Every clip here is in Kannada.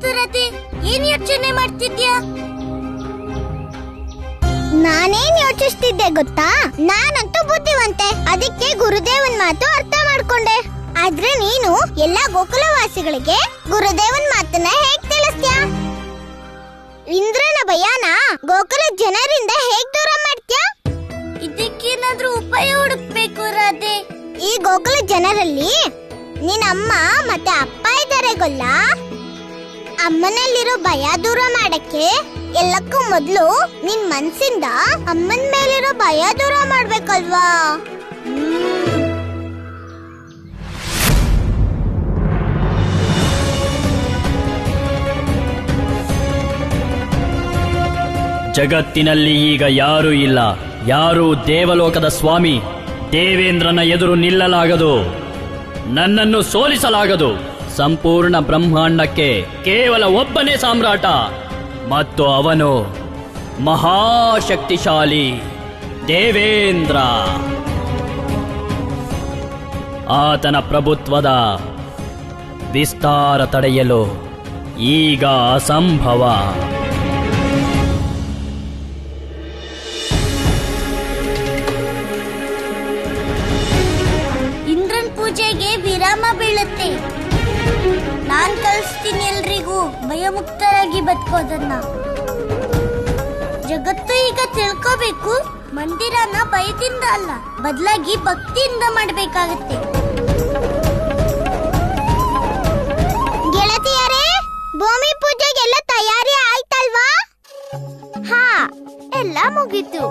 ಏನಾಯ್ತು ರತಿ? ಏನ್ ಯೋಚನೆ ಮಾಡ್ತಿದ್ಯಾ? ನಾನೇನ್ ಯೋಚಿಸ್ತಿದ್ದೆ ಗೊತ್ತಾ? ನಾನಂತೂ ಬುದ್ಧಿವಂತೆ, ಅದಕ್ಕೆ ಗುರುದೇವನ್ ಮಾತು ಅರ್ಥ ಮಾಡ್ಕೊಂಡೆ. ಆದ್ರೆ ನೀನು ಎಲ್ಲಾ ಗೋಕುಲವಾಸಿಗಳಿಗೆ ಗುರುದೇವನ್ ಮಾತನ್ನ ಹೇಗ್ ತಿಳಿಸ್ತ್ಯಾ? ಇಂದ್ರನ ಭಯನ ಗೋಕುಲ ಜನರಿಂದ ಹೇಗ್ ದೂರ ಮಾಡ್ತ್ಯಾ? ಇದಕ್ಕೇನಾದ್ರೂ ಉಪಾಯ ಹುಡುಕ್ಬೇಕು ರಾಧೆ. ಈ ಗೋಕುಲ ಜನರಲ್ಲಿ ನಿನ್ನ ಅಮ್ಮ ಮತ್ತೆ ಅಪ್ಪ ಇದ್ದಾರೆ ಗೊಲ್ಲ. ಅಮ್ಮನಲ್ಲಿರೋ ಭಯ ದೂರ ಮಾಡಕ್ಕೆ ಎಲ್ಲಕ್ಕೂ ಮೊದ್ಲು ನಿನ್ ಮನ್ಸಿಂದ ಅಮ್ಮನ ಮೇಲಿರೋ ಭಯ ದೂರ ಮಾಡ್ಬೇಕಲ್ವಾ? ಜಗತ್ತಿನಲ್ಲಿ ಈಗ ಯಾರೂ ಇಲ್ಲ. ಯಾರೂ ದೇವಲೋಕದ ಸ್ವಾಮಿ ದೇವೇಂದ್ರನ ಎದುರು ನಿಲ್ಲಲಾಗದು. ನನ್ನನ್ನು ಸೋಲಿಸಲಾಗದು. ಸಂಪೂರ್ಣ ಬ್ರಹ್ಮಾಂಡಕ್ಕೆ ಕೇವಲ ಒಬ್ಬನೇ ಸಾಮ್ರಾಟ, ಮತ್ತು ಅವನು ಮಹಾಶಕ್ತಿಶಾಲಿ ದೇವೇಂದ್ರ. ಆತನ ಪ್ರಭುತ್ವದ ವಿಸ್ತಾರ ತಡೆಯಲು ಈಗ ಅಸಂಭವ. ಪೂಜೆಗೆ ವಿರಾಮ ಬೀಳುತ್ತೆ. ನಾನ್ ಕಲಿಸ್ತೀನಿ ಎಲ್ರಿಗೂ ಭಯಮುಕ್ತರಾಗಿ ಬದುಕೋದನ್ನ. ಜಗತ್ತು ಈಗ ತಿಳ್ಕೋಬೇಕು, ಮಂದಿರನ ಭಯದಿಂದ ಅಲ್ಲ, ಬದಲಾಗಿ ಭಕ್ತಿಯಿಂದ ಮಾಡ್ಬೇಕಾಗತ್ತೆ. ಗೆಳತಿಯರೇ, ಭೂಮಿ ಪೂಜೆಗೆಲ್ಲ ತಯಾರಿ ಆಯ್ತಲ್ವಾ? ಹಾ, ಎಲ್ಲ ಮುಗೀತು.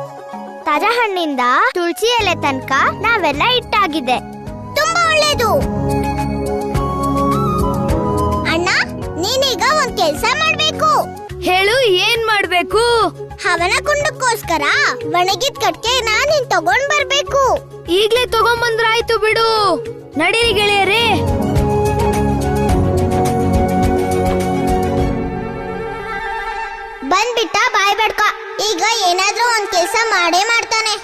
ತಾಜಾ ಹಣ್ಣಿಂದ ತುಳಸಿ ಎಲೆ ತನಕ ನಾವೆಲ್ಲ ಇಟ್ಟಾಗಿದೆ. ತುಂಬಾ ಒಳ್ಳೇದು. ಅಣ್ಣ, ನೀನೀಗ ಒಂದ್ ಕೆಲ್ಸ ಮಾಡ್ಬೇಕು. ಹೇಳು, ಏನ್ ಮಾಡ್ಬೇಕು? ಹವನ ಕುಂಡಕ್ಕೋಸ್ಕರ ಒಣಗಿದ ಕಟ್ಕೆನ ನೀನ್ ತಗೊಂಡ್ ಬರ್ಬೇಕು. ಈಗ್ಲೇ ತಗೊಂಬಂದ್ರಾಯ್ತು ಬಿಡು. ನಡೀರಿ ಗೆಳೆಯರೇ. ಬಂದ್ಬಿಟ್ಟ ಬಾಯ್ ಬಡ್ಕ. ಈಗ ಏನಾದ್ರೂ ಒಂದ್ ಕೆಲ್ಸ ಮಾಡೇ ಮಾಡ್ತಾನೆ.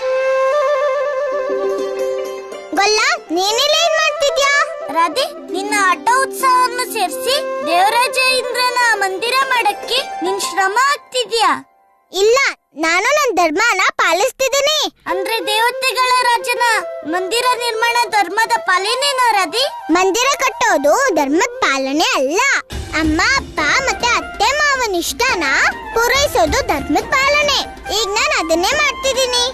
ಗೊಲ್ಲ, ನೀನೆಲ್ಲ ಏನ್ ಮಾಡ್ತಿದ್ಯಾ? ರಾಧೆ, ನಿನ್ನ ಆಟ ಉತ್ಸವವನ್ನು ಸೇರಿಸಿ ದೇವರಾಜ ಇಂದ್ರನ ಮಂದಿರ ಮಾಡಕ್ಕೆ ನಿನ್ ಶ್ರಮ ಆಗ್ತಿದ್ಯಾ? ಇಲ್ಲ, ನಾನು ನನ್ನ ಧರ್ಮನ ಪಾಲಿಸ್ತಿದ್ದೀನಿ. ಅಂದ್ರೆ ದೇವತೆಗಳ ರಾಜನ ಮಂದಿರ ನಿರ್ಮಾಣ ಧರ್ಮದ ಪಾಲನೆನಾ ರಾಧೆ? ಮಂದಿರ ಕಟ್ಟೋದು ಧರ್ಮದ ಪಾಲನೆ ಅಲ್ಲ. ಅಮ್ಮ ಅಪ್ಪ ಮತ್ತೆ ಅತ್ತೆ ಮಾವನ ಇಷ್ಟನ ಪೂರೈಸೋದು ಧರ್ಮದ ಪಾಲನೆ. ಈಗ ನಾನು ಅದನ್ನೇ ಮಾಡ್ತಿದ್ದೀನಿ.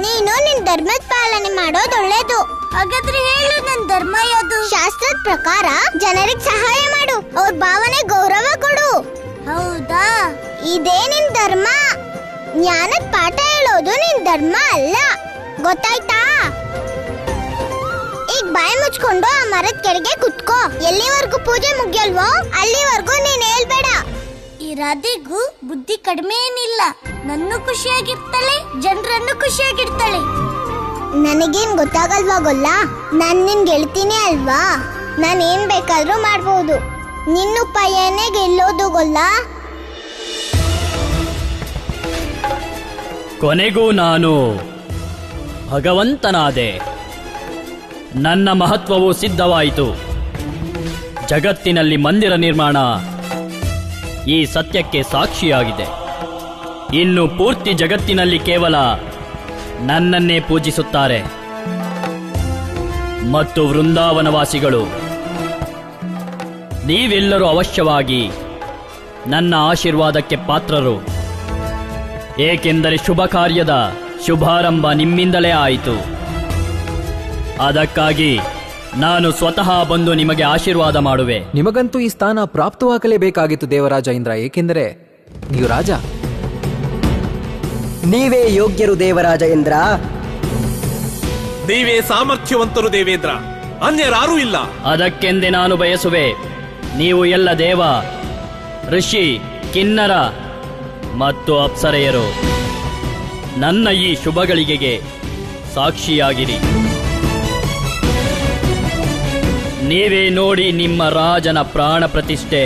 ನೀನು ನಿನ್ ಧರ್ಮದ ಪಾಲನೆ ಮಾಡೋದು ಒಳ್ಳೇದು. ಹಾಗಾದ್ರೆ ಹೇಳು, ನನ್ ಧರ್ಮ ಯಾವುದು? ಶಾಸ್ತ್ರದ ಪ್ರಕಾರ ಜನರಿಗೆ ಸಹಾಯ ಮಾಡು, ಅವ್ರ ಭಾವನೆ ಗೌರವ ಕೊಡು. ಹೌದಾ? ಇದೇ ನಿನ್ ಧರ್ಮ. ಜ್ಞಾನದ ಪಾಠ ಹೇಳೋದು ನಿನ್ ಧರ್ಮ ಅಲ್ಲ, ಗೊತ್ತಾಯ್ತಾ? ಈಗ ಬಾಯಿ ಮುಚ್ಕೊಂಡು ಆ ಮರದ ಕೆಳಗೆ ಕುತ್ಕೋ. ಎಲ್ಲಿವರೆಗೂ ಪೂಜೆ ಮುಗಿಯಲ್ವೋ ಅಲ್ಲಿವರೆಗೂ ನೀನ್ ಹೇಳ್ಬೇಡ. ಈ ರಾಧೆಗೂ ಬುದ್ಧಿ ಕಡಿಮೆ ಏನಿಲ್ಲ. ನನ್ನ ಖುಷಿಯಾಗಿರ್ತಾಳೆ, ಜನರನ್ನು ಖುಷಿಯಾಗಿರ್ತಾಳೆ. ನನಗೇನ್ ಗೊತ್ತಾಗಲ್ವಾ ಗೊಲ್ಲ? ನಾನ್ ನಿನ್ ಗೆಳ್ತೀನಿ ಅಲ್ವಾ? ನಾನ್ ಏನ್ ಬೇಕಾದ್ರೂ ಮಾಡ್ಬೋದು. ನಿನ್ನ ಉಪಾಯನೇ ಗೆಲ್ಲೋದು ಗೊಲ್ಲ. ಕೊನೆಗೂ ನಾನು ಭಗವಂತನಾದೆ. ನನ್ನ ಮಹತ್ವವು ಸಿದ್ಧವಾಯಿತು. ಜಗತ್ತಿನಲ್ಲಿ ಮಂದಿರ ನಿರ್ಮಾಣ ಈ ಸತ್ಯಕ್ಕೆ ಸಾಕ್ಷಿಯಾಗಿದೆ. ಇನ್ನು ಪೂರ್ತಿ ಜಗತ್ತಿನಲ್ಲಿ ಕೇವಲ ನನ್ನನ್ನೇ ಪೂಜಿಸುತ್ತಾರೆ. ಮತ್ತು ವೃಂದಾವನವಾಸಿಗಳು ನೀವೆಲ್ಲರೂ ಅವಶ್ಯವಾಗಿ ನನ್ನ ಆಶೀರ್ವಾದಕ್ಕೆ ಪಾತ್ರರು. ಏಕೆಂದರೆ ಶುಭ ಕಾರ್ಯದ ಶುಭಾರಂಭ ನಿಮ್ಮಿಂದಲೇ ಆಯಿತು. ಅದಕ್ಕಾಗಿ ನಾನು ಸ್ವತಃ ಬಂದು ನಿಮಗೆ ಆಶೀರ್ವಾದ ಮಾಡುವೆ. ನಿಮಗಂತೂ ಈ ಸ್ಥಾನ ಪ್ರಾಪ್ತವಾಗಲೇಬೇಕಾಗಿತ್ತು ದೇವರಾಜ ಇಂದ್ರ, ಏಕೆಂದರೆ ನೀವು ರಾಜ. ನೀವೇ ಯೋಗ್ಯರು ದೇವರಾಜ ಇಂದ್ರ. ನೀವೇ ಸಾಮರ್ಥ್ಯವಂತರು ದೇವೇಂದ್ರ, ಅನ್ಯರಾರೂ ಇಲ್ಲ. ಅದಕ್ಕೆಂದೇ ನಾನು ಬಯಸುವೆ, ನೀವು ಎಲ್ಲ ದೇವ, ಋಷಿ, ಕಿನ್ನರ ಮತ್ತು ಅಪ್ಸರೆಯರು ನನ್ನ ಈ ಶುಭಗಳಿಗೆಗೆ ಸಾಕ್ಷಿಯಾಗಿರಿ. ನೀವೇ ನೋಡಿ ನಿಮ್ಮ ರಾಜನ ಪ್ರಾಣ ಪ್ರತಿಷ್ಠೆ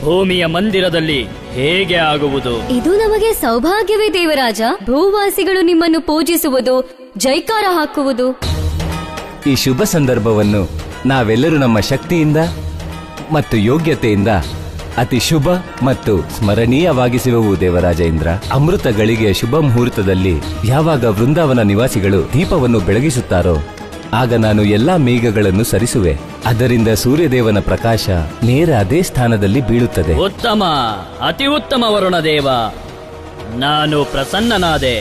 ಭೂಮಿಯ ಮಂದಿರದಲ್ಲಿ ಹೇಗೆ ಆಗುವುದು. ಇದು ನಮಗೆ ಸೌಭಾಗ್ಯವೇ ದೇವರಾಜ. ಭೂವಾಸಿಗಳು ನಿಮ್ಮನ್ನು ಪೂಜಿಸುವುದು, ಜೈಕಾರ ಹಾಕುವುದು. ಈ ಶುಭ ಸಂದರ್ಭವನ್ನು ನಾವೆಲ್ಲರೂ ನಮ್ಮ ಶಕ್ತಿಯಿಂದ ಮತ್ತು ಯೋಗ್ಯತೆಯಿಂದ ಅತಿ ಶುಭ ಮತ್ತು ಸ್ಮರಣೀಯವಾಗಿಸುವವು ದೇವರಾಜ ಇಂದ್ರ. ಅಮೃತ ಗಳಿಗೆಯ ಶುಭ ಮುಹೂರ್ತದಲ್ಲಿ ಯಾವಾಗ ವೃಂದಾವನ ನಿವಾಸಿಗಳು ದೀಪವನ್ನು ಬೆಳಗಿಸುತ್ತಾರೋ ಆಗ ನಾನು ಎಲ್ಲಾ ಮೇಘಗಳನ್ನು ಸರಿಸುವೆ. ಅದರಿಂದ ಸೂರ್ಯದೇವನ ಪ್ರಕಾಶ ನೇರ ಅದೇ ಸ್ಥಾನದಲ್ಲಿ ಬೀಳುತ್ತದೆ. ಉತ್ತಮ, ಅತಿ ಉತ್ತಮ ವರುಣದೇವ, ನಾನು ಪ್ರಸನ್ನನಾದೆ.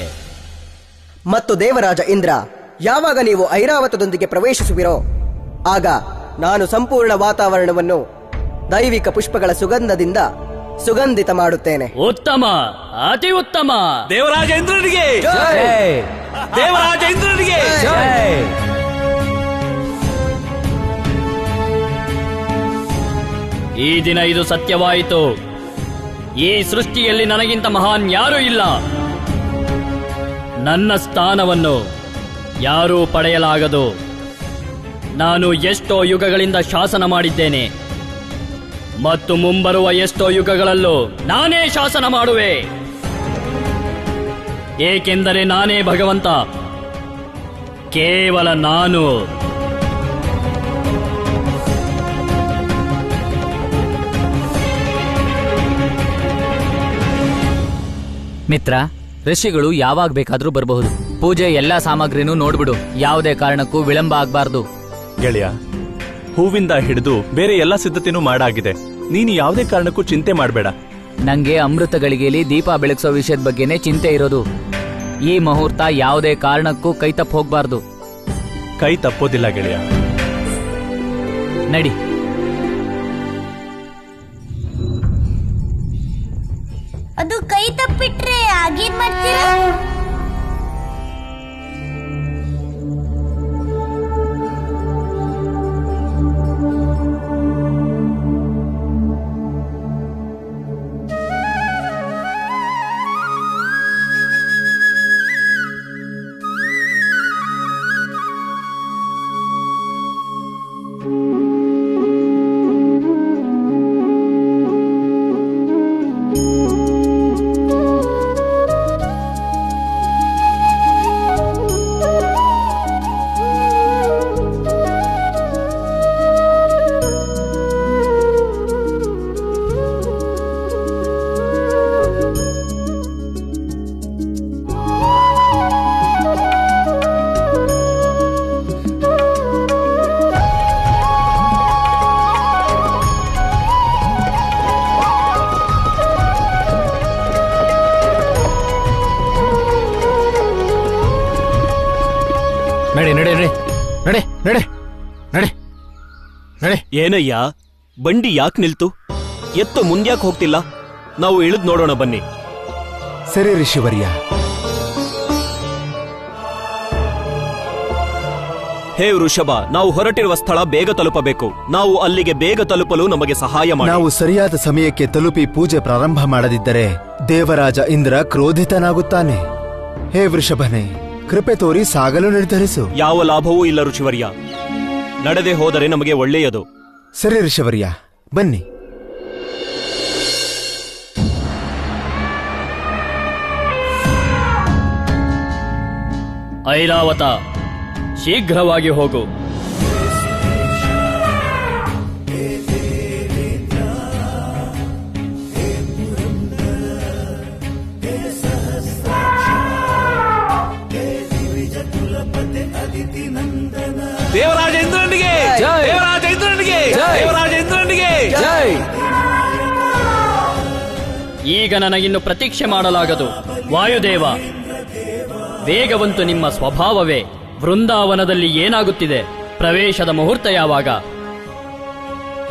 ಮತ್ತು ದೇವರಾಜ ಇಂದ್ರ, ಯಾವಾಗ ನೀವು ಐರಾವತದೊಂದಿಗೆ ಪ್ರವೇಶಿಸುವಿರೋ ಆಗ ನಾನು ಸಂಪೂರ್ಣ ವಾತಾವರಣವನ್ನು ದೈವಿಕ ಪುಷ್ಪಗಳ ಸುಗಂಧದಿಂದ ಸುಗಂಧಿತ ಮಾಡುತ್ತೇನೆ. ಉತ್ತಮ, ಅತಿ ಉತ್ತಮ. ದೇವರಾಜೇಂದ್ರನಿಗೆ ಜೈ! ದೇವರಾಜೇಂದ್ರನಿಗೆ ಜೈ! ಈ ದಿನ ಇದು ಸತ್ಯವಾಯಿತು. ಈ ಸೃಷ್ಟಿಯಲ್ಲಿ ನನಗಿಂತ ಮಹಾನ್ ಯಾರೂ ಇಲ್ಲ. ನನ್ನ ಸ್ಥಾನವನ್ನು ಯಾರೂ ಪಡೆಯಲಾಗದು. ನಾನು ಎಷ್ಟೋ ಯುಗಗಳಿಂದ ಶಾಸನ ಮಾಡಿದ್ದೇನೆ ಮತ್ತು ಮುಂಬರುವ ಎಷ್ಟೋ ಯುಗಗಳಲ್ಲೂ ನಾನೇ ಶಾಸನ ಮಾಡುವೆ. ಏಕೆಂದರೆ ನಾನೇ ಭಗವಂತ, ಕೇವಲ ನಾನು. ಮಿತ್ರ, ಋಷಿಗಳು ಯಾವಾಗ ಬೇಕಾದ್ರೂ ಬರಬಹುದು. ಪೂಜೆ ಎಲ್ಲಾ ಸಾಮಗ್ರಿನೂ ನೋಡ್ಬಿಡು. ಯಾವುದೇ ಕಾರಣಕ್ಕೂ ವಿಳಂಬ ಆಗ್ಬಾರ್ದು. ಗೆಳೆಯ, ಹೂವಿಂದ ಹಿಡಿದು ಬೇರೆ ಎಲ್ಲ ಸಿದ್ಧತೆನೂ ಮಾಡಾಗಿದೆ. ನೀನು ಯಾವುದೇ ಕಾರಣಕ್ಕೂ ಚಿಂತೆ ಮಾಡಬೇಡ. ನಂಗೆ ಅಮೃತ ಗಳಿಗೆಯಲ್ಲಿ ದೀಪ ಬೆಳಗಿಸೋ ವಿಷಯದ ಬಗ್ಗೆನೇ ಚಿಂತೆ ಇರೋದು. ಈ ಮುಹೂರ್ತ ಯಾವುದೇ ಕಾರಣಕ್ಕೂ ಕೈ ತಪ್ಪ ಹೋಗ್ಬಾರ್ದು. ಕೈ ತಪ್ಪೋದಿಲ್ಲ ಗೆಳೆಯ. ನಡಿ. ಅದು ಕೈ ತಪ್ಪಿಟ್ರೆ ಆಗೇನ್ ಮಾಡ್ತೀರಾ? ನಡೆ ನಡೆ ನಡೆ ನಡೆ ನಡೆ ನಡೆ ನಡೆ. ಏನಯ್ಯ, ಬಂಡಿ ಯಾಕೆ ನಿಲ್ತು? ಎತ್ತು ಮುಂದ್ಯಾಕೆ ಹೋಗ್ತಿಲ್ಲ? ನಾವು ಇಳಿದ್ ನೋಡೋಣ ಬನ್ನಿ. ಸರಿ ಋಷಿವರ್ಯ. ಹೇ ವೃಷಭ, ನಾವು ಹೊರಟಿರುವ ಸ್ಥಳ ಬೇಗ ತಲುಪಬೇಕು. ನಾವು ಅಲ್ಲಿಗೆ ಬೇಗ ತಲುಪಲು ನಮಗೆ ಸಹಾಯ ಮಾಡಿ. ನಾವು ಸರಿಯಾದ ಸಮಯಕ್ಕೆ ತಲುಪಿ ಪೂಜೆ ಪ್ರಾರಂಭ ಮಾಡದಿದ್ದರೆ ದೇವರಾಜ ಇಂದ್ರ ಕ್ರೋಧಿತನಾಗುತ್ತಾನೆ. ಹೇ ವೃಷಭನೇ, ಕೃಪೆ ತೋರಿ ಸಾಗಲು ನಿರ್ಧರಿಸು. ಯಾವ ಲಾಭವೂ ಇಲ್ಲ ಋಷಿವರ್ಯ. ನಡೆದೇ ಹೋದರೆ ನಮಗೆ ಒಳ್ಳೆಯದು. ಸರಿ ಋಷಿವರ್ಯ, ಬನ್ನಿ. ಐರಾವತ, ಶೀಘ್ರವಾಗಿ ಹೋಗು. ದೇವರಾಜೇಂದ್ರನಿಗೆ ಜೈ! ದೇವರಾಜೇಂದ್ರನಿಗೆ ಜೈ! ದೇವರಾಜೇಂದ್ರನಿಗೆ ಜೈ! ಈಗ ನನಗಿನ್ನು ಪ್ರತೀಕ್ಷೆ ಮಾಡಲಾಗದು. ವಾಯುದೇವ, ವೇಗವಂತು ನಿಮ್ಮ ಸ್ವಭಾವವೇ. ವೃಂದಾವನದಲ್ಲಿ ಏನಾಗುತ್ತಿದೆ? ಪ್ರವೇಶದ ಮುಹೂರ್ತ ಯಾವಾಗ?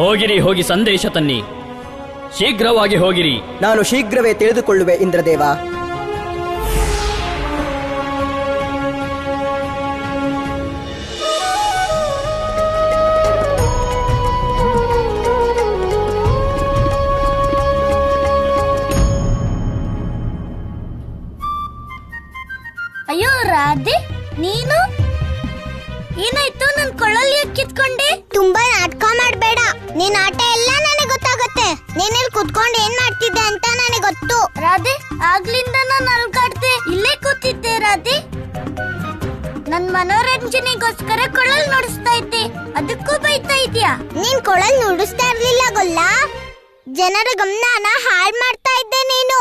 ಹೋಗಿರಿ, ಹೋಗಿ ಸಂದೇಶ ತನ್ನಿ. ಶೀಘ್ರವಾಗಿ ಹೋಗಿರಿ. ನಾನು ಶೀಘ್ರವೇ ತಿಳಿದುಕೊಳ್ಳುವೆ ಇಂದ್ರದೇವ. ಅಯ್ಯೋ ರಾಧೆ, ನೀನು ಏನಾಯ್ತು? ನನ್ ಕೊಳ್ಳಲ್ಲಿ ಕಿತ್ಕೊಂಡೆ. ತುಂಬಾ ನಾಟಕ ಮಾಡ್ಬೇಡ. ನಿನ್ ಆಟ ಎಲ್ಲ ನನಗೆ ಗೊತ್ತಾಗತ್ತೆ. ನೀನಿಲ್ಲಿ ಕುತ್ಕೊಂಡು ಏನ್ ಮಾಡ್ತಿದ್ದೆ ಅಂತ ನನಗೆ ಗೊತ್ತು. ರಾಧೆ, ಆಗ್ಲಿಂದ ನಾನು ಅಲ್ಗಾಡ್ದೆ, ಇಲ್ಲೇ ಕೂತಿದ್ದೆ ರಾಧೆ. ನನ್ ಮನೋರಂಜನೆ ಮನೋರಂಜನೆಗೋಸ್ಕರ ಕೊಳಲ್ ನುಡಿಸ್ತಾ ಇದ್ದೆ, ಅದಕ್ಕೂ ಬೈತಾ ಇದ್ಯಾ? ನೀನ್ ಕೊಳಲ್ ನುಡಿಸ್ತಾ ಇರ್ಲಿಲ್ಲ ಗೊಲ್ಲ, ಜನರ ಗಮನನ ಹಾಳ್ ಮಾಡ್ತಾ ಇದ್ದೆ ನೀನು.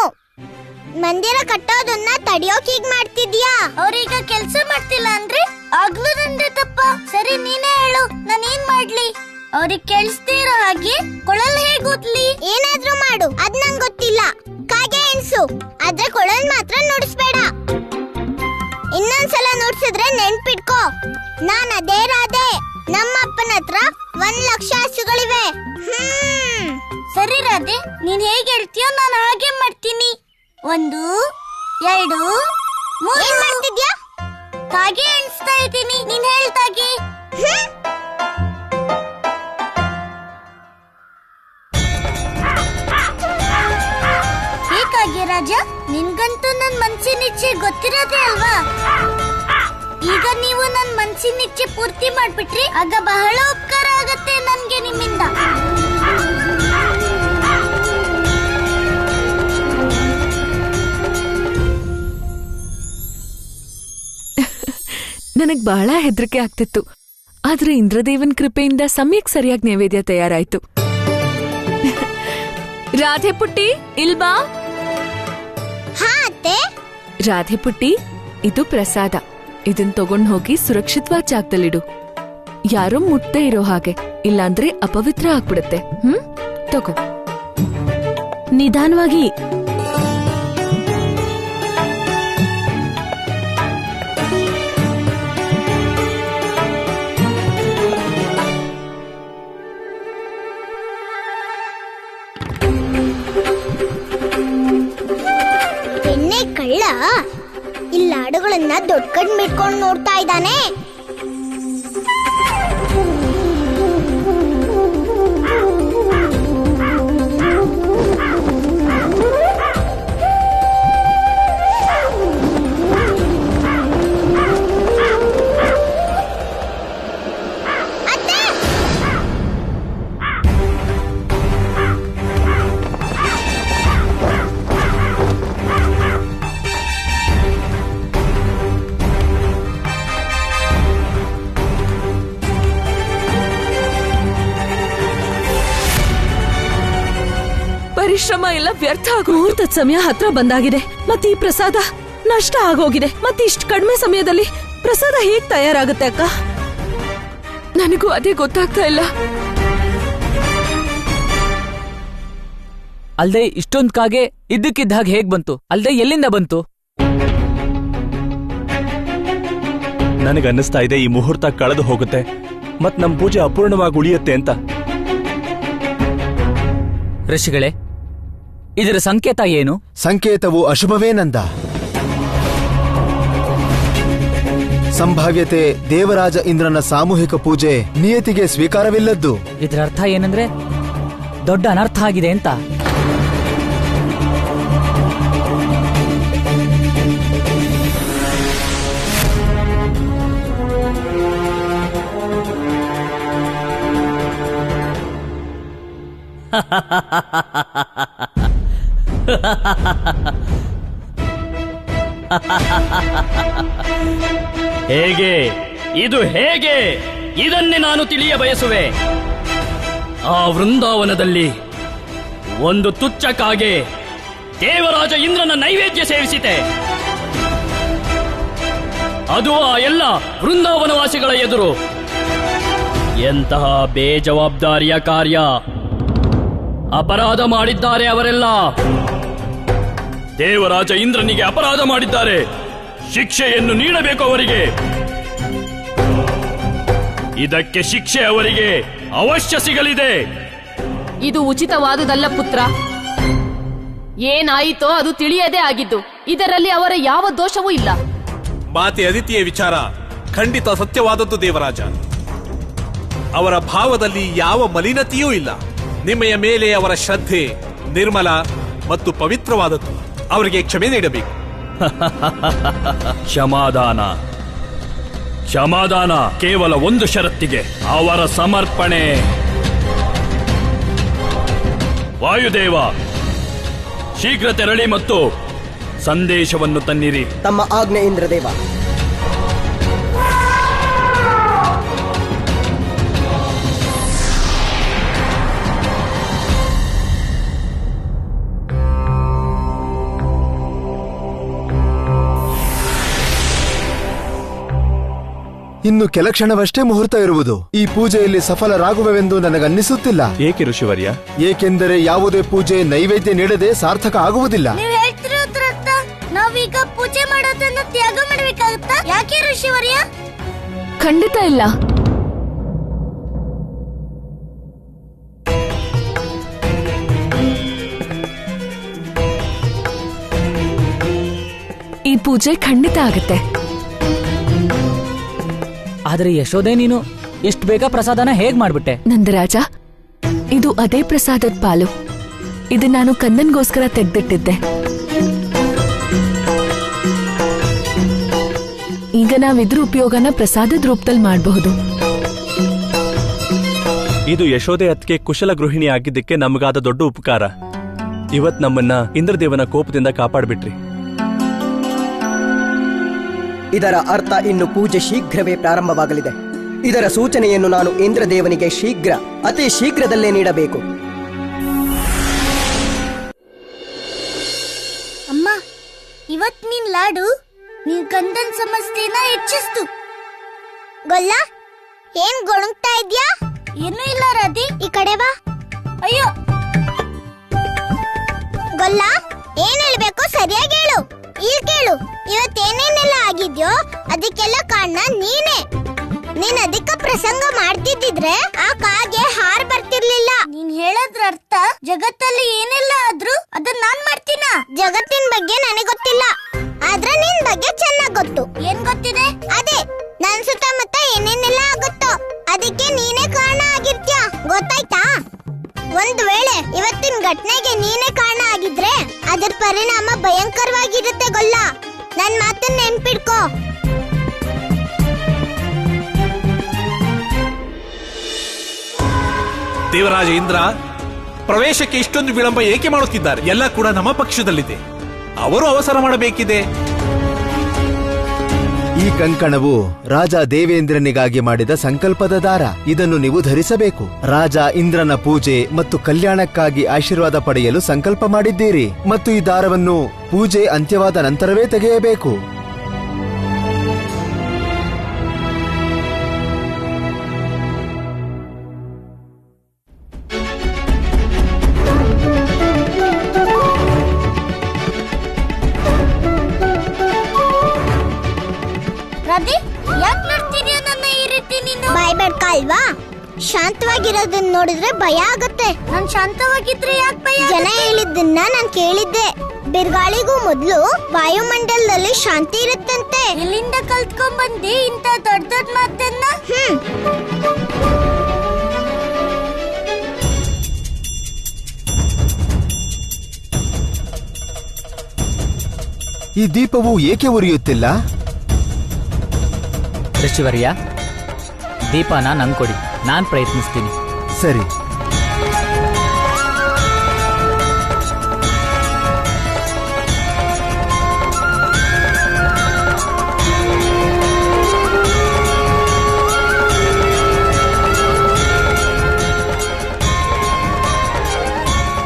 ಮಂದಿರ ಕಟ್ಟೋದನ್ನ ತಡಿಯೋಕ್ ಹೀಗ್ ಮಾಡ್ತಿದ್ಯಾ? ಅವ್ರೀಗ ಕೆಲ್ಸ ಮಾಡ್ತಿಲ್ಲ ಅಂದ್ರೆ ಆಗ್ಲೂ ನಂದೆ ತಪ್ಪ. ಸರಿ ನೀನೇ ಹೇಳು, ನಾನೇನ್ ಮಾಡ್ಲಿ? ಅವ್ರಿಗೆ ಕೇಳಿಸ್ದೇ ಇರೋ ಹಾಗೆ ಕೊಳಲ್ ಹೇಗ್ ಊದ್ಲಿ? ಏನಾದ್ರೂ ಮಾಡು, ಅದ್ ನಂಗ್ ಗೊತ್ತಿಲ್ಲ. ಕಾಗೆ ಎಣ್ಸು, ಆದ್ರೆ ಕೊಳಲ್ ಮಾತ್ರ ನುಡಿಸ್ಬೇಡ. ಇನ್ನೊಂದ್ಸಲ ನುಡ್ಸಿದ್ರೆ ನೆನ್ಪಿಟ್ಕೋ, ನಾನ್ ಅದೇ ರಾಧೆ. ನಮ್ಮ ಅಪ್ಪನ ಹತ್ರ 1,00,000 ಹಸುಗಳಿವೆ. ಸರಿ ರಾಧೆ, ನೀನ್ ಹೇಗ್ ಹೇಳ್ತೀಯೋ ನಾನು ಹಾಗೆ ಮಾಡ್ತೀನಿ. 1, 2, 3. ಏನ್ ಮಾಡ್ತಿದ್ಯಾ? ಕಾಗೆ ಎಣಿಸ್ತಾ ಇದ್ದೀನಿ, ನೀನ್ ಹೇಳ್ತಾಗೆ. ಹೇಗಾಗೆ ರಾಜ, ನಿನ್ಗಂತೂ ನನ್ ಮನ್ಸಿನ ಇಚ್ಛೆ ಗೊತ್ತಿರೋದೇ ಅಲ್ವಾ? ಈಗ ನೀವು ನನ್ ಮನ್ಸಿನ ಇಚ್ಛೆ ಪೂರ್ತಿ ಮಾಡ್ಬಿಟ್ರಿ, ಆಗ ಬಹಳ ಉಪಕಾರ ಆಗತ್ತೆ ನನ್ಗೆ ನಿಮ್ಮಿಂದ. ನನಗ್ ಬಹಳ ಹೆದರಿಕೆ ಆಗ್ತಿತ್ತು, ಆದ್ರೆ ಇಂದ್ರದೇವನ್ ಕೃಪೆಯಿಂದ ಸಮಯಕ್ಕೆ ಸರಿಯಾಗಿ ನೈವೇದ್ಯ ತಯಾರಾಯ್ತು. ರಾಧೆ ಪುಟ್ಟಿ, ಇಲ್ಬಾ. ರಾಧೆ ಪುಟ್ಟಿ, ಇದು ಪ್ರಸಾದ. ಇದನ್ ತಗೊಂಡ್ ಹೋಗಿ ಸುರಕ್ಷಿತವಾದ ಜಾಗದಲ್ಲಿಡು. ಯಾರೋ ಮುಟ್ದೇ ಇರೋ ಹಾಗೆ, ಇಲ್ಲಾಂದ್ರೆ ಅಪವಿತ್ರ ಆಗ್ಬಿಡುತ್ತೆ. ತಗೋ. ನಿಧಾನವಾಗಿ. ಕಳ್ಳ ಇಲ್ಲ ಆಡುಗಳನ್ನ ದೊಡ್ಡ ಕಣ್ ಮಿಟ್ಕೊಂಡು ನೋಡ್ತಾ ಇದ್ದಾನೆ. ಪರಿಶ್ರಮ ಎಲ್ಲ ವ್ಯರ್ಥ ಆಗೋ ಮುಹೂರ್ತದ ಸಮಯ ಹತ್ರ ಬಂದಾಗಿದೆ. ಮತ್ತೆ ಈ ಪ್ರಸಾದ ನಷ್ಟ ಆಗೋಗಿದೆ. ಮತ್ತೆ ಇಷ್ಟು ಕಡಿಮೆ ಸಮಯದಲ್ಲಿ ಪ್ರಸಾದ ಹೇಗ್ ತಯಾರಾಗುತ್ತೆ ಅಕ್ಕ? ನನಗೂ ಅದೇ ಗೊತ್ತಾಗ್ತಾ ಇಲ್ಲ. ಅಲ್ದೆ ಇಷ್ಟೊಂದ್ ಕಾಗೆ ಇದ್ದಕ್ಕಿದ್ದ ಹಾಗೆ ಹೇಗ್ ಬಂತು? ಅಲ್ದೆ ಎಲ್ಲಿಂದ ಬಂತು? ನನಗನ್ನಿಸ್ತಾ ಇದೆ ಈ ಮುಹೂರ್ತ ಕಳೆದು ಹೋಗುತ್ತೆ ಮತ್ ನಮ್ ಪೂಜೆ ಅಪೂರ್ಣವಾಗಿ ಉಳಿಯುತ್ತೆ ಅಂತ. ಋಷಿಗಳೇ, ಇದರ ಸಂಕೇತ ಏನು? ಸಂಕೇತವು ಅಶುಭವೇನಂದ. ಸಂಭಾವ್ಯತೆ ದೇವರಾಜ ಇಂದ್ರನ ಸಾಮೂಹಿಕ ಪೂಜೆ ನಿಯತಿಗೆ ಸ್ವೀಕಾರವಿಲ್ಲದ್ದು. ಇದರ ಅರ್ಥ ಏನಂದ್ರೆ ದೊಡ್ಡ ಅನರ್ಥ ಆಗಿದೆ ಅಂತ. ಹೇಗೆ? ಇದು ಹೇಗೆ? ಇದನ್ನೇ ನಾನು ತಿಳಿಯ ಬಯಸುವೆ. ಆ ವೃಂದಾವನದಲ್ಲಿ ಒಂದು ತುಚ್ಛ ಕಾಗೆ ದೇವರಾಜ ಇಂದ್ರನ ನೈವೇದ್ಯ ಸೇವಿಸಿತೆ. ಅದು ಆ ಎಲ್ಲ ವೃಂದಾವನವಾಸಿಗಳ ಎದುರು. ಎಂತಹ ಬೇಜವಾಬ್ದಾರಿಯ ಕಾರ್ಯ! ಅಪರಾಧ ಮಾಡಿದ್ದಾರೆ ಅವರೆಲ್ಲ. ದೇವರಾಜ ಇಂದ್ರನಿಗೆ ಅಪರಾಧ ಮಾಡಿದ್ದಾರೆ. ಶಿಕ್ಷೆಯನ್ನು ನೀಡಬೇಕು ಅವರಿಗೆ. ಇದಕ್ಕೆ ಶಿಕ್ಷೆ ಅವರಿಗೆ ಅವಶ್ಯ ಸಿಗಲಿದೆ. ಇದು ಉಚಿತವಾದುದಲ್ಲ ಪುತ್ರ. ಏನಾಯಿತೋ ಅದು ತಿಳಿಯದೇ ಆಗಿದ್ದು. ಇದರಲ್ಲಿ ಅವರ ಯಾವ ದೋಷವೂ ಇಲ್ಲ. ಮಾತೆ ಅದಿತಿಯ ವಿಚಾರ ಖಂಡಿತ ಸತ್ಯವಾದದ್ದು ದೇವರಾಜ. ಅವರ ಭಾವದಲ್ಲಿ ಯಾವ ಮಲಿನತೆಯೂ ಇಲ್ಲ. ನಿಮ್ಮೆಯ ಮೇಲೆ ಅವರ ಶ್ರದ್ಧೆ ನಿರ್ಮಲ ಮತ್ತು ಪವಿತ್ರವಾದದ್ದು. ಅವರಿಗೆ ಕ್ಷಮೆ ನೀಡಬೇಕು. ಕ್ಷಮಾದಾನ ಕ್ಷಮಾದಾನ ಕೇವಲ ಒಂದು ಷರತ್ತಿಗೆ, ಅವರ ಸಮರ್ಪಣೆ. ವಾಯುದೇವ, ಶೀಘ್ರ ತೆರಳಿ ಮತ್ತು ಸಂದೇಶವನ್ನು ತನ್ನಿರಿ. ತಮ್ಮ ಆಜ್ಞೆ ಇಂದ್ರದೇವ. ಇನ್ನು ಕೆಲ ಕ್ಷಣವಷ್ಟೇ ಮುಹೂರ್ತ ಇರುವುದು. ಈ ಪೂಜೆಯಲ್ಲಿ ಸಫಲರಾಗುವೆವೆಂದು ನನಗನ್ನಿಸುತ್ತಿಲ್ಲ. ಏಕೆ ಋಷಿವರ್ಯ? ಏಕೆಂದರೆ ಯಾವುದೇ ಪೂಜೆ ನೈವೇದ್ಯ ನೀಡದೆ ಸಾರ್ಥಕ ಆಗುವುದಿಲ್ಲ. ನೀವ್ ಹೇಳ್ತಿರೋದ್ರ ಅರ್ಥ ನಾವೀಗ ಪೂಜೆ ಮಾಡೋದನ್ನ ತ್ಯಾಗ ಮಾಡ್ಬೇಕಾಗುತ್ತಾ? ಯಾಕೆ ಋಷಿವರ್ಯ? ಖಂಡಿತ ಇಲ್ಲ. ಈ ಪೂಜೆ ಖಂಡಿತ ಆಗುತ್ತೆ. ಆದ್ರೆ ಯಶೋದೆ, ನೀನು ಎಷ್ಟು ಬೇಗ ಪ್ರಸಾದನ ಹೇಗ್ ಮಾಡ್ಬಿಟ್ಟೆ? ನಂದರಾಜ, ಇದು ಅದೇ ಪ್ರಸಾದದ ಪಾಲು. ಇದು ನಾನು ಕನ್ನನ್ಗೋಸ್ಕರ ತೆಗ್ದಿಟ್ಟಿದ್ದೆ. ಈಗ ನಾವಿದ್ರ ಉಪಯೋಗನ ಪ್ರಸಾದದ ರೂಪದಲ್ಲಿ ಮಾಡಬಹುದು. ಇದು ಯಶೋದೆ ಅತ್ತಿಗೆ ಕುಶಲ ಗೃಹಿಣಿ ಆಗಿದ್ದಕ್ಕೆ ನಮಗಾದ ದೊಡ್ಡ ಉಪಕಾರ. ಇವತ್ ನಮ್ಮನ್ನ ಇಂದ್ರದೇವನ ಕೋಪದಿಂದ ಕಾಪಾಡ್ಬಿಟ್ರಿ. ಇದರ ಅರ್ಥ ಇನ್ನು ಪೂಜೆ ಶೀಘ್ರವೇ ಪ್ರಾರಂಭವಾಗಲಿದೆ. ಇದರ ಸೂಚನೆಯನ್ನು ನಾನು ಇಂದ್ರದೇವನಿಗೆ ಅತಿ ಶೀಘ್ರದಲ್ಲೇ ನೀಡಬೇಕು. ಅಮ್ಮ, ಇವತ್ ನಿನ್ ಲಾಡು ನಿನ್ ಗಂಧನ್ ಸಮಸ್ಯೆನ ಹೆಚ್ಚಿಸ್ತು. ಗೊಲ್ಲ, ಏನ್ ಗೊಣಗ್ತಾ ಇದ್ಯಾ? ಏನೂ ಇಲ್ಲ ರಾಧಿ, ಈ ಕಡೆ ಬಾ. ಅಯ್ಯೋ ಗೊಲ್ಲ, ಏನ್ ಹೇಳ್ಬೇಕು ಸರಿಯಾಗಿ ಹೇಳು. ಇಲ್ಲಿ ಕೇಳು, ಇವತ್ತೇನೇನೆಲ್ಲ ಆಗಿದ್ಯೋ ಅದಕ್ಕೆಲ್ಲ ಕಾರಣ ನೀನೇ. ನೀನ್ ಅದಕ್ಕ ಪ್ರಸಂಗ ಮಾಡ್ತಿದ್ದಿದ್ರೆ ಆ ಕಾಗೆ ಹಾರ್ ಬರ್ತಿರ್ಲಿಲ್ಲ. ನೀನ್ ಹೇಳೋದ್ರ ಅರ್ಥ ಜಗತ್ತಲ್ಲಿ ಏನೆಲ್ಲ ಆದ್ರೂ ಅದನ್ನ ನಾನ್ ಮಾಡ್ತೀನ. ಜಗತ್ತಿನ ಬಗ್ಗೆ ನನಗೆ ಗೊತ್ತಿಲ್ಲ, ಆದ್ರೆ ನಿನ್ ಬಗ್ಗೆ ಚೆನ್ನಾಗ್ ಗೊತ್ತು. ಏನ್ ಗೊತ್ತಿದೆ? ಅದೇ ನನ್ ಸುತ್ತಮುತ್ತ ಏನೇನೆಲ್ಲ ಆಗುತ್ತೋ ಅದಕ್ಕೆ ನೀನೇ ಕಾರಣ ಆಗಿರ್ತೀಯ. ಗೊತ್ತಾಯ್ತಾ? ಒಂದ್ ವೇಳೆ ಇವತ್ತಿನ ಘಟನೆಗೆ ನೀನೇ ಕಾರಣ ಆಗಿದ್ರೆ ಅದರ ಪರಿಣಾಮ ಭಯಂಕರವಾಗಿರುತ್ತೆ. ಗೊಲ್ಲ, ನನ್ ಮಾತನ್ನ ನೆನ್ಪಿಡ್ಕೋ. ದೇವರಾಜ ಇಂದ್ರ ಪ್ರವೇಶಕ್ಕೆ ಇಷ್ಟೊಂದು ವಿಳಂಬ ಏಕೆ ಮಾಡುತ್ತಿದ್ದಾರೆ? ಎಲ್ಲ ಕೂಡ ನಮ್ಮ ಪಕ್ಷದಲ್ಲಿದೆ. ಅವರು ಅವಸರ ಮಾಡಬೇಕಿದೆ. ಈ ಕಂಕಣವು ರಾಜ ದೇವೇಂದ್ರನಿಗಾಗಿ ಮಾಡಿದ ಸಂಕಲ್ಪದ ದಾರ. ಇದನ್ನು ನೀವು ಧರಿಸಬೇಕು. ರಾಜ ಇಂದ್ರನ ಪೂಜೆ ಮತ್ತು ಕಲ್ಯಾಣಕ್ಕಾಗಿ ಆಶೀರ್ವಾದ ಪಡೆಯಲು ಸಂಕಲ್ಪ ಮಾಡಿದ್ದೀರಿ ಮತ್ತು ಈ ದಾರವನ್ನು ಪೂಜೆ ಅಂತ್ಯವಾದ ನಂತರವೇ ತೆಗೆಯಬೇಕು. ರಾಧಿ, ಯಾಕೆ ನೋಡ್ತಿದ್ಯಾ ನನ್ನ ಈ ರೀತಿ? ನೀನು ಭಯಬೇಡ್ಕ ಅಲ್ವಾ? ಶಾಂತವಾಗಿರೋದನ್ನ ನೋಡಿದ್ರೆ ಭಯ ಆಗುತ್ತೆ. ನಾನ್ ಶಾಂತವಾಗಿದ್ರೆ ಯಾಕೆ ಭಯ? ಜನ ಹೇಳಿದ್ದನ್ನ ನಾನ್ ಕೇಳಿದ್ದೆ. ಬಿರುಗಾಳಿಗೂ ಮೊದ್ಲು ವಾಯುಮಂಡಲದಲ್ಲಿ ಶಾಂತಿ ಇರುತ್ತಂತೆ. ಎಲ್ಲಿಂದ ಕಲ್ತ್ಕೊಂಡ್ ಬಂದಿ ಇಂತ ದೊಡ್ಡ ದೊಡ್ಡ ಮಾತನ್ನ? ಈ ದೀಪವು ಏಕೆ ಉರಿಯುತ್ತಿಲ್ಲ? ಋಷಿವರ್ಯ, ದೀಪನ ನಂಗೆ ಕೊಡಿ, ನಾನ್ ಪ್ರಯತ್ನಿಸ್ತೀನಿ. ಸರಿ.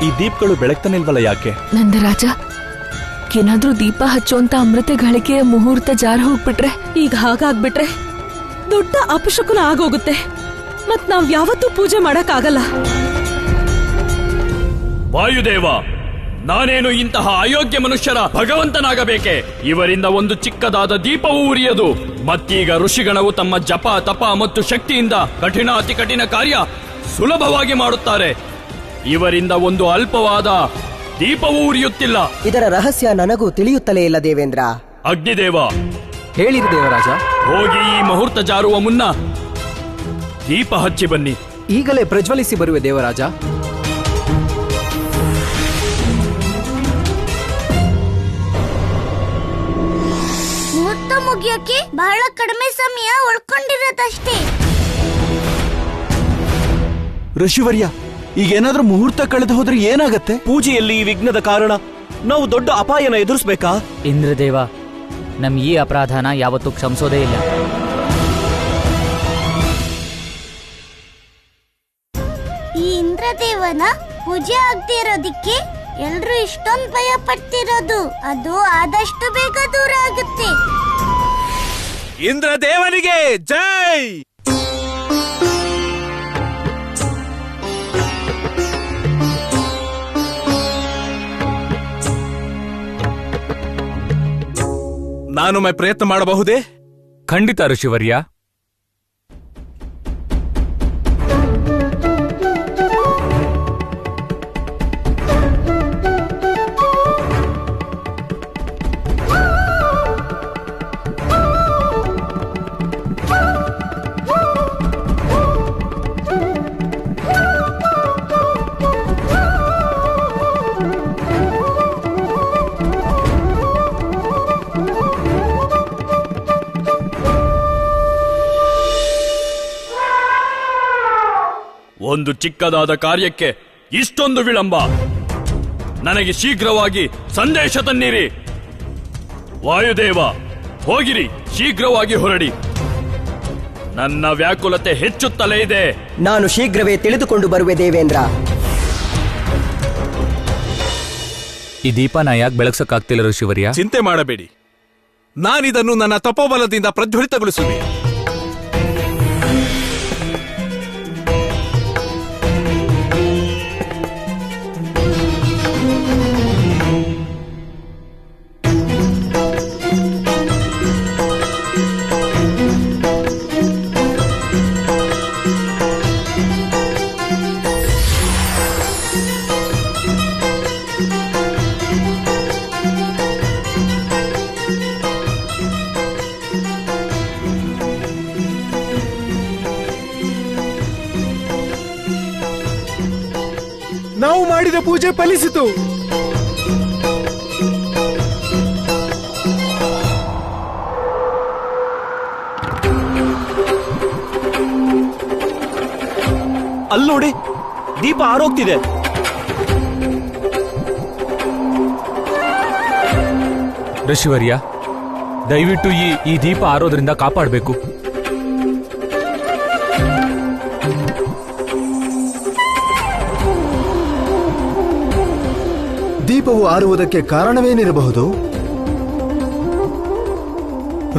ಈ ದೀಪಗಳು ಬೆಳಗ್ತಾನಿಲ್ವಲ್ಲ, ಯಾಕೆ? ನಂದರಾಜ, ಏನಾದ್ರೂ ದೀಪ ಹಚ್ಚುವಂತ ಅಮೃತ ಗಳಿಕೆಯ ಮುಹೂರ್ತ ಜಾರ ಹೋಗ್ಬಿಟ್ರೆ? ಈಗ ಹಾಗಾಗ್ಬಿಟ್ರೆ ದೊಡ್ಡ ಅಪಶಕುನ ಆಗೋಗುತ್ತೆ. ಮತ್ ನಾವ್ ಯಾವತ್ತೂ ಪೂಜೆ ಮಾಡಕ್ಕಾಗಲ್ಲ. ವಾಯುದೇವ, ನಾನೇನು ಇಂತಹ ಅಯೋಗ್ಯ ಮನುಷ್ಯರ ಭಗವಂತನಾಗಬೇಕೆ? ಇವರಿಂದ ಒಂದು ಚಿಕ್ಕದಾದ ದೀಪವೂ ಉರಿಯದು. ಮತ್ತೀಗ ಋಷಿಗಣವು ತಮ್ಮ ಜಪ ತಪ ಮತ್ತು ಶಕ್ತಿಯಿಂದ ಅತಿ ಕಠಿಣ ಕಾರ್ಯ ಸುಲಭವಾಗಿ ಮಾಡುತ್ತಾರೆ. ಇವರಿಂದ ಒಂದು ಅಲ್ಪವಾದ ದೀಪವೂ ಉರಿಯುತ್ತಿಲ್ಲ. ಇದರ ರಹಸ್ಯ ನನಗೂ ತಿಳಿಯುತ್ತಲೇ ಇಲ್ಲ ದೇವೇಂದ್ರ. ಅಗ್ನಿದೇವ, ಹೇಳಿರಿ ದೇವರಾಜ. ಹೋಗಿ ಈ ಮುಹೂರ್ತ ಜಾರುವ ಮುನ್ನ ದೀಪ ಹಚ್ಚಿ ಬನ್ನಿ. ಈಗಲೇ ಪ್ರಜ್ವಲಿಸಿ ಬರುವೆ ದೇವರಾಜ. ಮುಹೂರ್ತ ಮುಗಿಯೋಕೆ ಬಹಳ ಕಡಿಮೆ ಸಮಯ ಉಳ್ಕೊಂಡಿರೋದಷ್ಟೇ. ಋಷಿವರ್ಯ, ಈಗ ಏನಾದ್ರೂ ಮುಹೂರ್ತ ಕಳೆದು ಹೋದ್ರೆ ಏನಾಗತ್ತೆ? ಪೂಜೆಯಲ್ಲಿ ಈ ವಿಘ್ನದ ಕಾರಣ ನಾವು ದೊಡ್ಡ ಅಪಾಯನ ಎದುರಿಸಬೇಕಾ? ಇಂದ್ರದೇವ, ನಮ್ ಈ ಅಪರಾಧನ ಯಾವತ್ತೂ ಕ್ಷಮಿಸೋದೇ ಇಲ್ಲ. ಈ ಇಂದ್ರದೇವನ ಪೂಜೆ ಆಗದೆ ಇರೋದಿಕ್ಕೆ ಎಲ್ರು ಇಷ್ಟೊಂದು ಭಯ ಪಡ್ತಿರೋದು. ಅದು ಆದಷ್ಟು ಬೇಗ ದೂರ ಆಗುತ್ತೆ. ಇಂದ್ರದೇವನಿಗೆ ಜೈ. ನಾನೊಮ್ಮೆ ಪ್ರಯತ್ನ ಮಾಡಬಹುದೇ? ಖಂಡಿತ ಋಷಿವರ್ಯ. ಒಂದು ಚಿಕ್ಕದಾದ ಕಾರ್ಯಕ್ಕೆ ಇಷ್ಟೊಂದು ವಿಳಂಬ. ನನಗೆ ಶೀಘ್ರವಾಗಿ ಸಂದೇಶ ತನ್ನಿರಿ. ವಾಯುದೇವ, ಹೋಗಿರಿ, ಶೀಘ್ರವಾಗಿ ಹೊರಡಿ. ನನ್ನ ವ್ಯಾಕುಲತೆ ಹೆಚ್ಚುತ್ತಲೇ ಇದೆ. ನಾನು ಶೀಘ್ರವೇ ತಿಳಿದುಕೊಂಡು ಬರುವೆ ದೇವೇಂದ್ರ. ಈ ದೀಪನ ಯಾಕೆ ಬೆಳಗ್ಸಕ್ಕಾಗ್ತಿಲ್ಲ ಋಷಿವರ್ಯ? ಚಿಂತೆ ಮಾಡಬೇಡಿ, ನಾನಿದನ್ನು ನನ್ನ ತಪೋಬಲದಿಂದ ಪ್ರಜ್ವಲಿತಗೊಳಿಸುವೆ. ನಾವು ಮಾಡಿದ ಪೂಜೆ ಫಲಿಸಿತು. ಅಲ್ಲೋಡಿ, ದೀಪ ಆರೋಗ್ತಿದೆ. ಋಷಿವರ್ಯ, ದಯವಿಟ್ಟು ಈ ದೀಪ ಆರೋದ್ರಿಂದ ಕಾಪಾಡಬೇಕು. ದೀಪವು ಆರುವುದಕ್ಕೆ ಕಾರಣವೇನಿರಬಹುದು?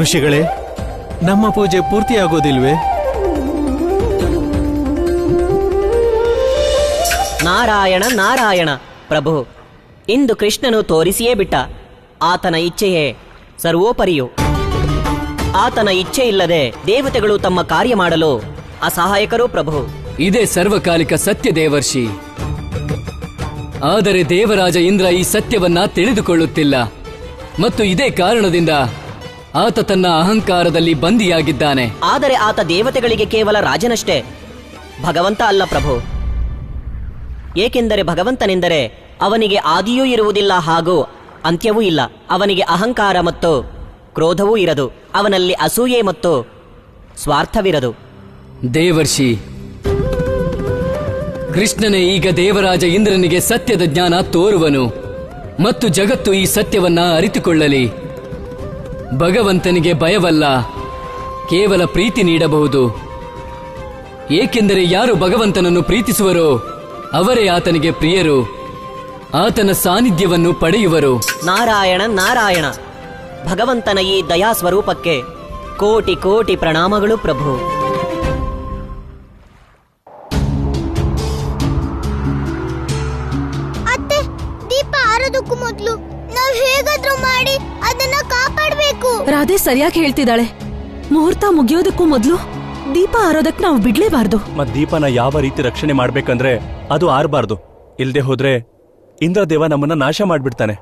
ಋಷಿಗಳೇ, ನಮ್ಮ ಪೂಜೆ ಪೂರ್ತಿಯಾಗೋದಿಲ್ವೇ? ನಾರಾಯಣ ನಾರಾಯಣ ಪ್ರಭು, ಇಂದು ಕೃಷ್ಣನು ತೋರಿಸಿಯೇ ಬಿಟ್ಟ. ಆತನ ಇಚ್ಛೆಯೇ ಸರ್ವೋಪರಿಯು. ಆತನ ಇಚ್ಛೆ ಇಲ್ಲದೆ ದೇವತೆಗಳು ತಮ್ಮ ಕಾರ್ಯ ಮಾಡಲು ಅಸಹಾಯಕರು ಪ್ರಭು. ಇದೇ ಸರ್ವಕಾಲಿಕ ಸತ್ಯ ದೇವರ್ಷಿ. ಆದರೆ ದೇವರಾಜ ಇಂದ್ರ ಈ ಸತ್ಯವನ್ನ ತಿಳಿದುಕೊಳ್ಳುತ್ತಿಲ್ಲ ಮತ್ತು ಇದೇ ಕಾರಣದಿಂದ ಆತ ತನ್ನ ಅಹಂಕಾರದಲ್ಲಿ ಬಂದಿಯಾಗಿದ್ದಾನೆ. ಆದರೆ ಆತ ದೇವತೆಗಳಿಗೆ ಕೇವಲ ರಾಜನಷ್ಟೇ, ಭಗವಂತ ಅಲ್ಲ ಪ್ರಭು. ಏಕೆಂದರೆ ಭಗವಂತನೆಂದರೆ ಅವನಿಗೆ ಆದಿಯೂ ಇರುವುದಿಲ್ಲ ಹಾಗೂ ಅಂತ್ಯವೂ ಇಲ್ಲ. ಅವನಿಗೆ ಅಹಂಕಾರ ಮತ್ತು ಕ್ರೋಧವೂ ಇರದು. ಅವನಲ್ಲಿ ಅಸೂಯೆ ಮತ್ತು ಸ್ವಾರ್ಥವಿರದು. ದೇವರ್ಷಿ, ಕೃಷ್ಣನೇ ಈಗ ದೇವರಾಜ ಇಂದ್ರನಿಗೆ ಸತ್ಯದ ಜ್ಞಾನ ತೋರುವನು ಮತ್ತು ಜಗತ್ತು ಈ ಸತ್ಯವನ್ನ ಅರಿತುಕೊಳ್ಳಲಿ. ಭಗವಂತನಿಗೆ ಭಯವಲ್ಲ, ಕೇವಲ ಪ್ರೀತಿ ನೀಡಬಹುದು. ಏಕೆಂದರೆ ಯಾರು ಭಗವಂತನನ್ನು ಪ್ರೀತಿಸುವರೋ ಅವರೇ ಆತನಿಗೆ ಪ್ರಿಯರು, ಆತನ ಸಾನ್ನಿಧ್ಯವನ್ನು ಪಡೆಯುವರು. ನಾರಾಯಣ ನಾರಾಯಣ, ಭಗವಂತನ ಈ ದಯಾ ಸ್ವರೂಪಕ್ಕೆ ಕೋಟಿ ಕೋಟಿ ಪ್ರಣಾಮಗಳು ಪ್ರಭು. ಅತ್ತೆ, ದೀಪ ಆರೋದಕ್ಕೂ ಮೊದಲು ನಾವು ಹೇಗಾದ್ರೂ ಮಾಡಿ ಅದನ್ನ ಕಾಪಾಡಬೇಕು. ರಾಧೆ ಸರಿಯಾಗಿ ಹೇಳ್ತಿದ್ದಾಳೆ. ಮುಹೂರ್ತ ಮುಗಿಯೋದಕ್ಕೂ ಮೊದಲು ದೀಪ ಆರೋದಕ್ಕೆ ನಾವು ಬಿಡ್ಲೇಬಾರ್ದು. ಮತ್ ದೀಪನ ಯಾವ ರೀತಿ ರಕ್ಷಣೆ ಮಾಡ್ಬೇಕಂದ್ರೆ ಅದು ಆರಬಾರ್ದು. ಇಲ್ದೆ ಹೋದ್ರೆ ಇಂದ್ರದೇವ ನಮ್ಮನ್ನ ನಾಶ ಮಾಡ್ಬಿಡ್ತಾನೆ.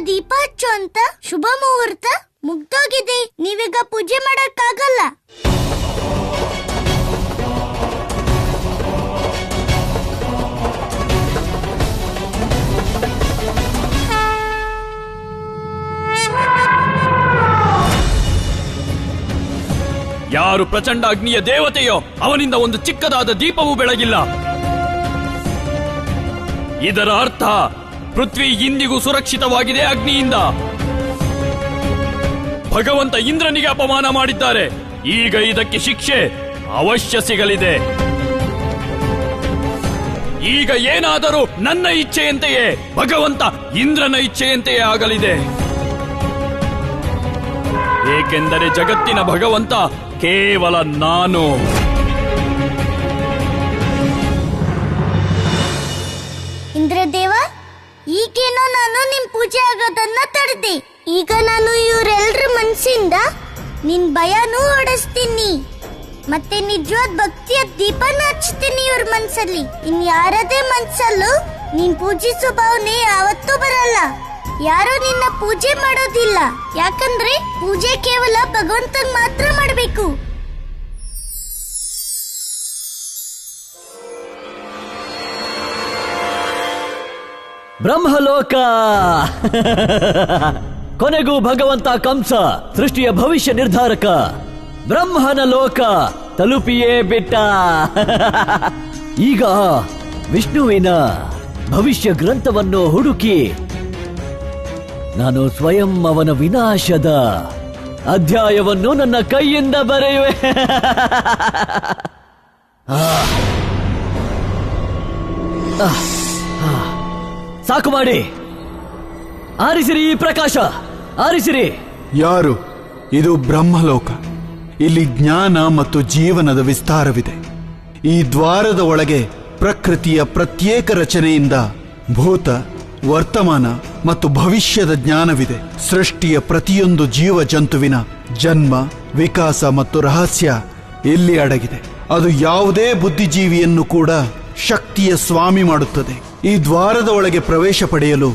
ದೀಪ ಹಚ್ಚು ಅಂತ ಶುಭ ಮುಹೂರ್ತ ಮುಗ್ದೋಗಿದೆ. ನೀವೀಗ ಪೂಜೆ ಮಾಡಕ್ಕಾಗಲ್ಲ. ಯಾರು ಪ್ರಚಂಡ ಅಗ್ನಿಯ ದೇವತೆಯೋ ಅವನಿಂದ ಒಂದು ಚಿಕ್ಕದಾದ ದೀಪವೂ ಬೆಳಗಿಲ್ಲ. ಇದರ ಅರ್ಥ ಪೃಥ್ವಿ ಇಂದಿಗೂ ಸುರಕ್ಷಿತವಾಗಿದೆ ಅಗ್ನಿಯಿಂದ. ಭಗವಂತ ಇಂದ್ರನಿಗೆ ಅಪಮಾನ ಮಾಡಿದ್ದಾರೆ. ಈಗ ಇದಕ್ಕೆ ಶಿಕ್ಷೆ ಅವಶ್ಯ ಸಿಗಲಿದೆ. ಈಗ ಏನಾದರೂ ನನ್ನ ಇಚ್ಛೆಯಂತೆಯೇ, ಭಗವಂತ ಇಂದ್ರನ ಇಚ್ಛೆಯಂತೆಯೇ ಆಗಲಿದೆ. ಏಕೆಂದರೆ ಜಗತ್ತಿನ ಭಗವಂತ ಕೇವಲ ನಾನು. ಇಂದ್ರದೇವ, ಈಗೇನೋ ನಾನು ನಿಮ್ ಪೂಜೆ ಆಗೋದನ್ನ ತಡೆದೆ. ಈಗ ನಾನು ಇವರೆಲ್ರ ಮನ್ಸಿಂದ ನಿನ್ ಭಯನೂ ಓಡಿಸ್ತೀನಿ, ಮತ್ತೆ ನಿಜವಾದ ಭಕ್ತಿಯ ದೀಪನ ಹಚ್ತೀನಿ ಇವ್ರ ಮನ್ಸಲ್ಲಿ. ಇನ್ ಯಾರದೇ ಮನ್ಸಲ್ಲೂ ನೀನ್ ಪೂಜಿಸೋ ಭಾವನೆ ಯಾವತ್ತೂ ಬರಲ್ಲ. ಯಾರು ನಿನ್ನ ಪೂಜೆ ಮಾಡೋದಿಲ್ಲ, ಯಾಕಂದ್ರೆ ಪೂಜೆ ಕೇವಲ ಭಗವಂತನ್ ಮಾತ್ರ ಮಾಡಬೇಕು. ಬ್ರಹ್ಮಲೋಕ ಕೊನೆಗೂ ಭಗವಂತ ಕಂಸ ಸೃಷ್ಟಿಯ ಭವಿಷ್ಯ ನಿರ್ಧಾರಕ ಬ್ರಹ್ಮನ ಲೋಕ ತಲುಪಿಯೇ ಬಿಟ್ಟ. ಈಗ ವಿಷ್ಣುವಿನ ಭವಿಷ್ಯ ಗ್ರಂಥವನ್ನು ಹುಡುಕಿ ನಾನು ಸ್ವಯಂ ಅವನ ವಿನಾಶದ ಅಧ್ಯಾಯವನ್ನು ನನ್ನ ಕೈಯಿಂದ ಬರೆಯುವೆ. ಸಾಕು ಮಾಡಿ, ಆರಿಸಿರಿ ಈ ಪ್ರಕಾಶ, ಆರಿಸಿರಿ. ಯಾರು? ಇದು ಬ್ರಹ್ಮಲೋಕ. ಇಲ್ಲಿ ಜ್ಞಾನ ಮತ್ತು ಜೀವನದ ವಿಸ್ತಾರವಿದೆ. ಈ ದ್ವಾರದ ಒಳಗೆ ಪ್ರಕೃತಿಯ ಪ್ರತ್ಯೇಕ ರಚನೆಯಿಂದ ಭೂತ, ವರ್ತಮಾನ ಮತ್ತು ಭವಿಷ್ಯದ ಜ್ಞಾನವಿದೆ. ಸೃಷ್ಟಿಯ ಪ್ರತಿಯೊಂದು ಜೀವ ಜಂತುವಿನ ಜನ್ಮ, ವಿಕಾಸ ಮತ್ತು ರಹಸ್ಯ ಇಲ್ಲಿ ಅಡಗಿದೆ. ಅದು ಯಾವುದೇ ಬುದ್ಧಿಜೀವಿಯನ್ನು ಕೂಡ ಶಕ್ತಿಯ ಸ್ವಾಮಿ ಮಾಡುತ್ತದೆ. ಈ ದ್ವಾರದ ಒಳಗೆ ಪ್ರವೇಶ ಪಡೆಯಲು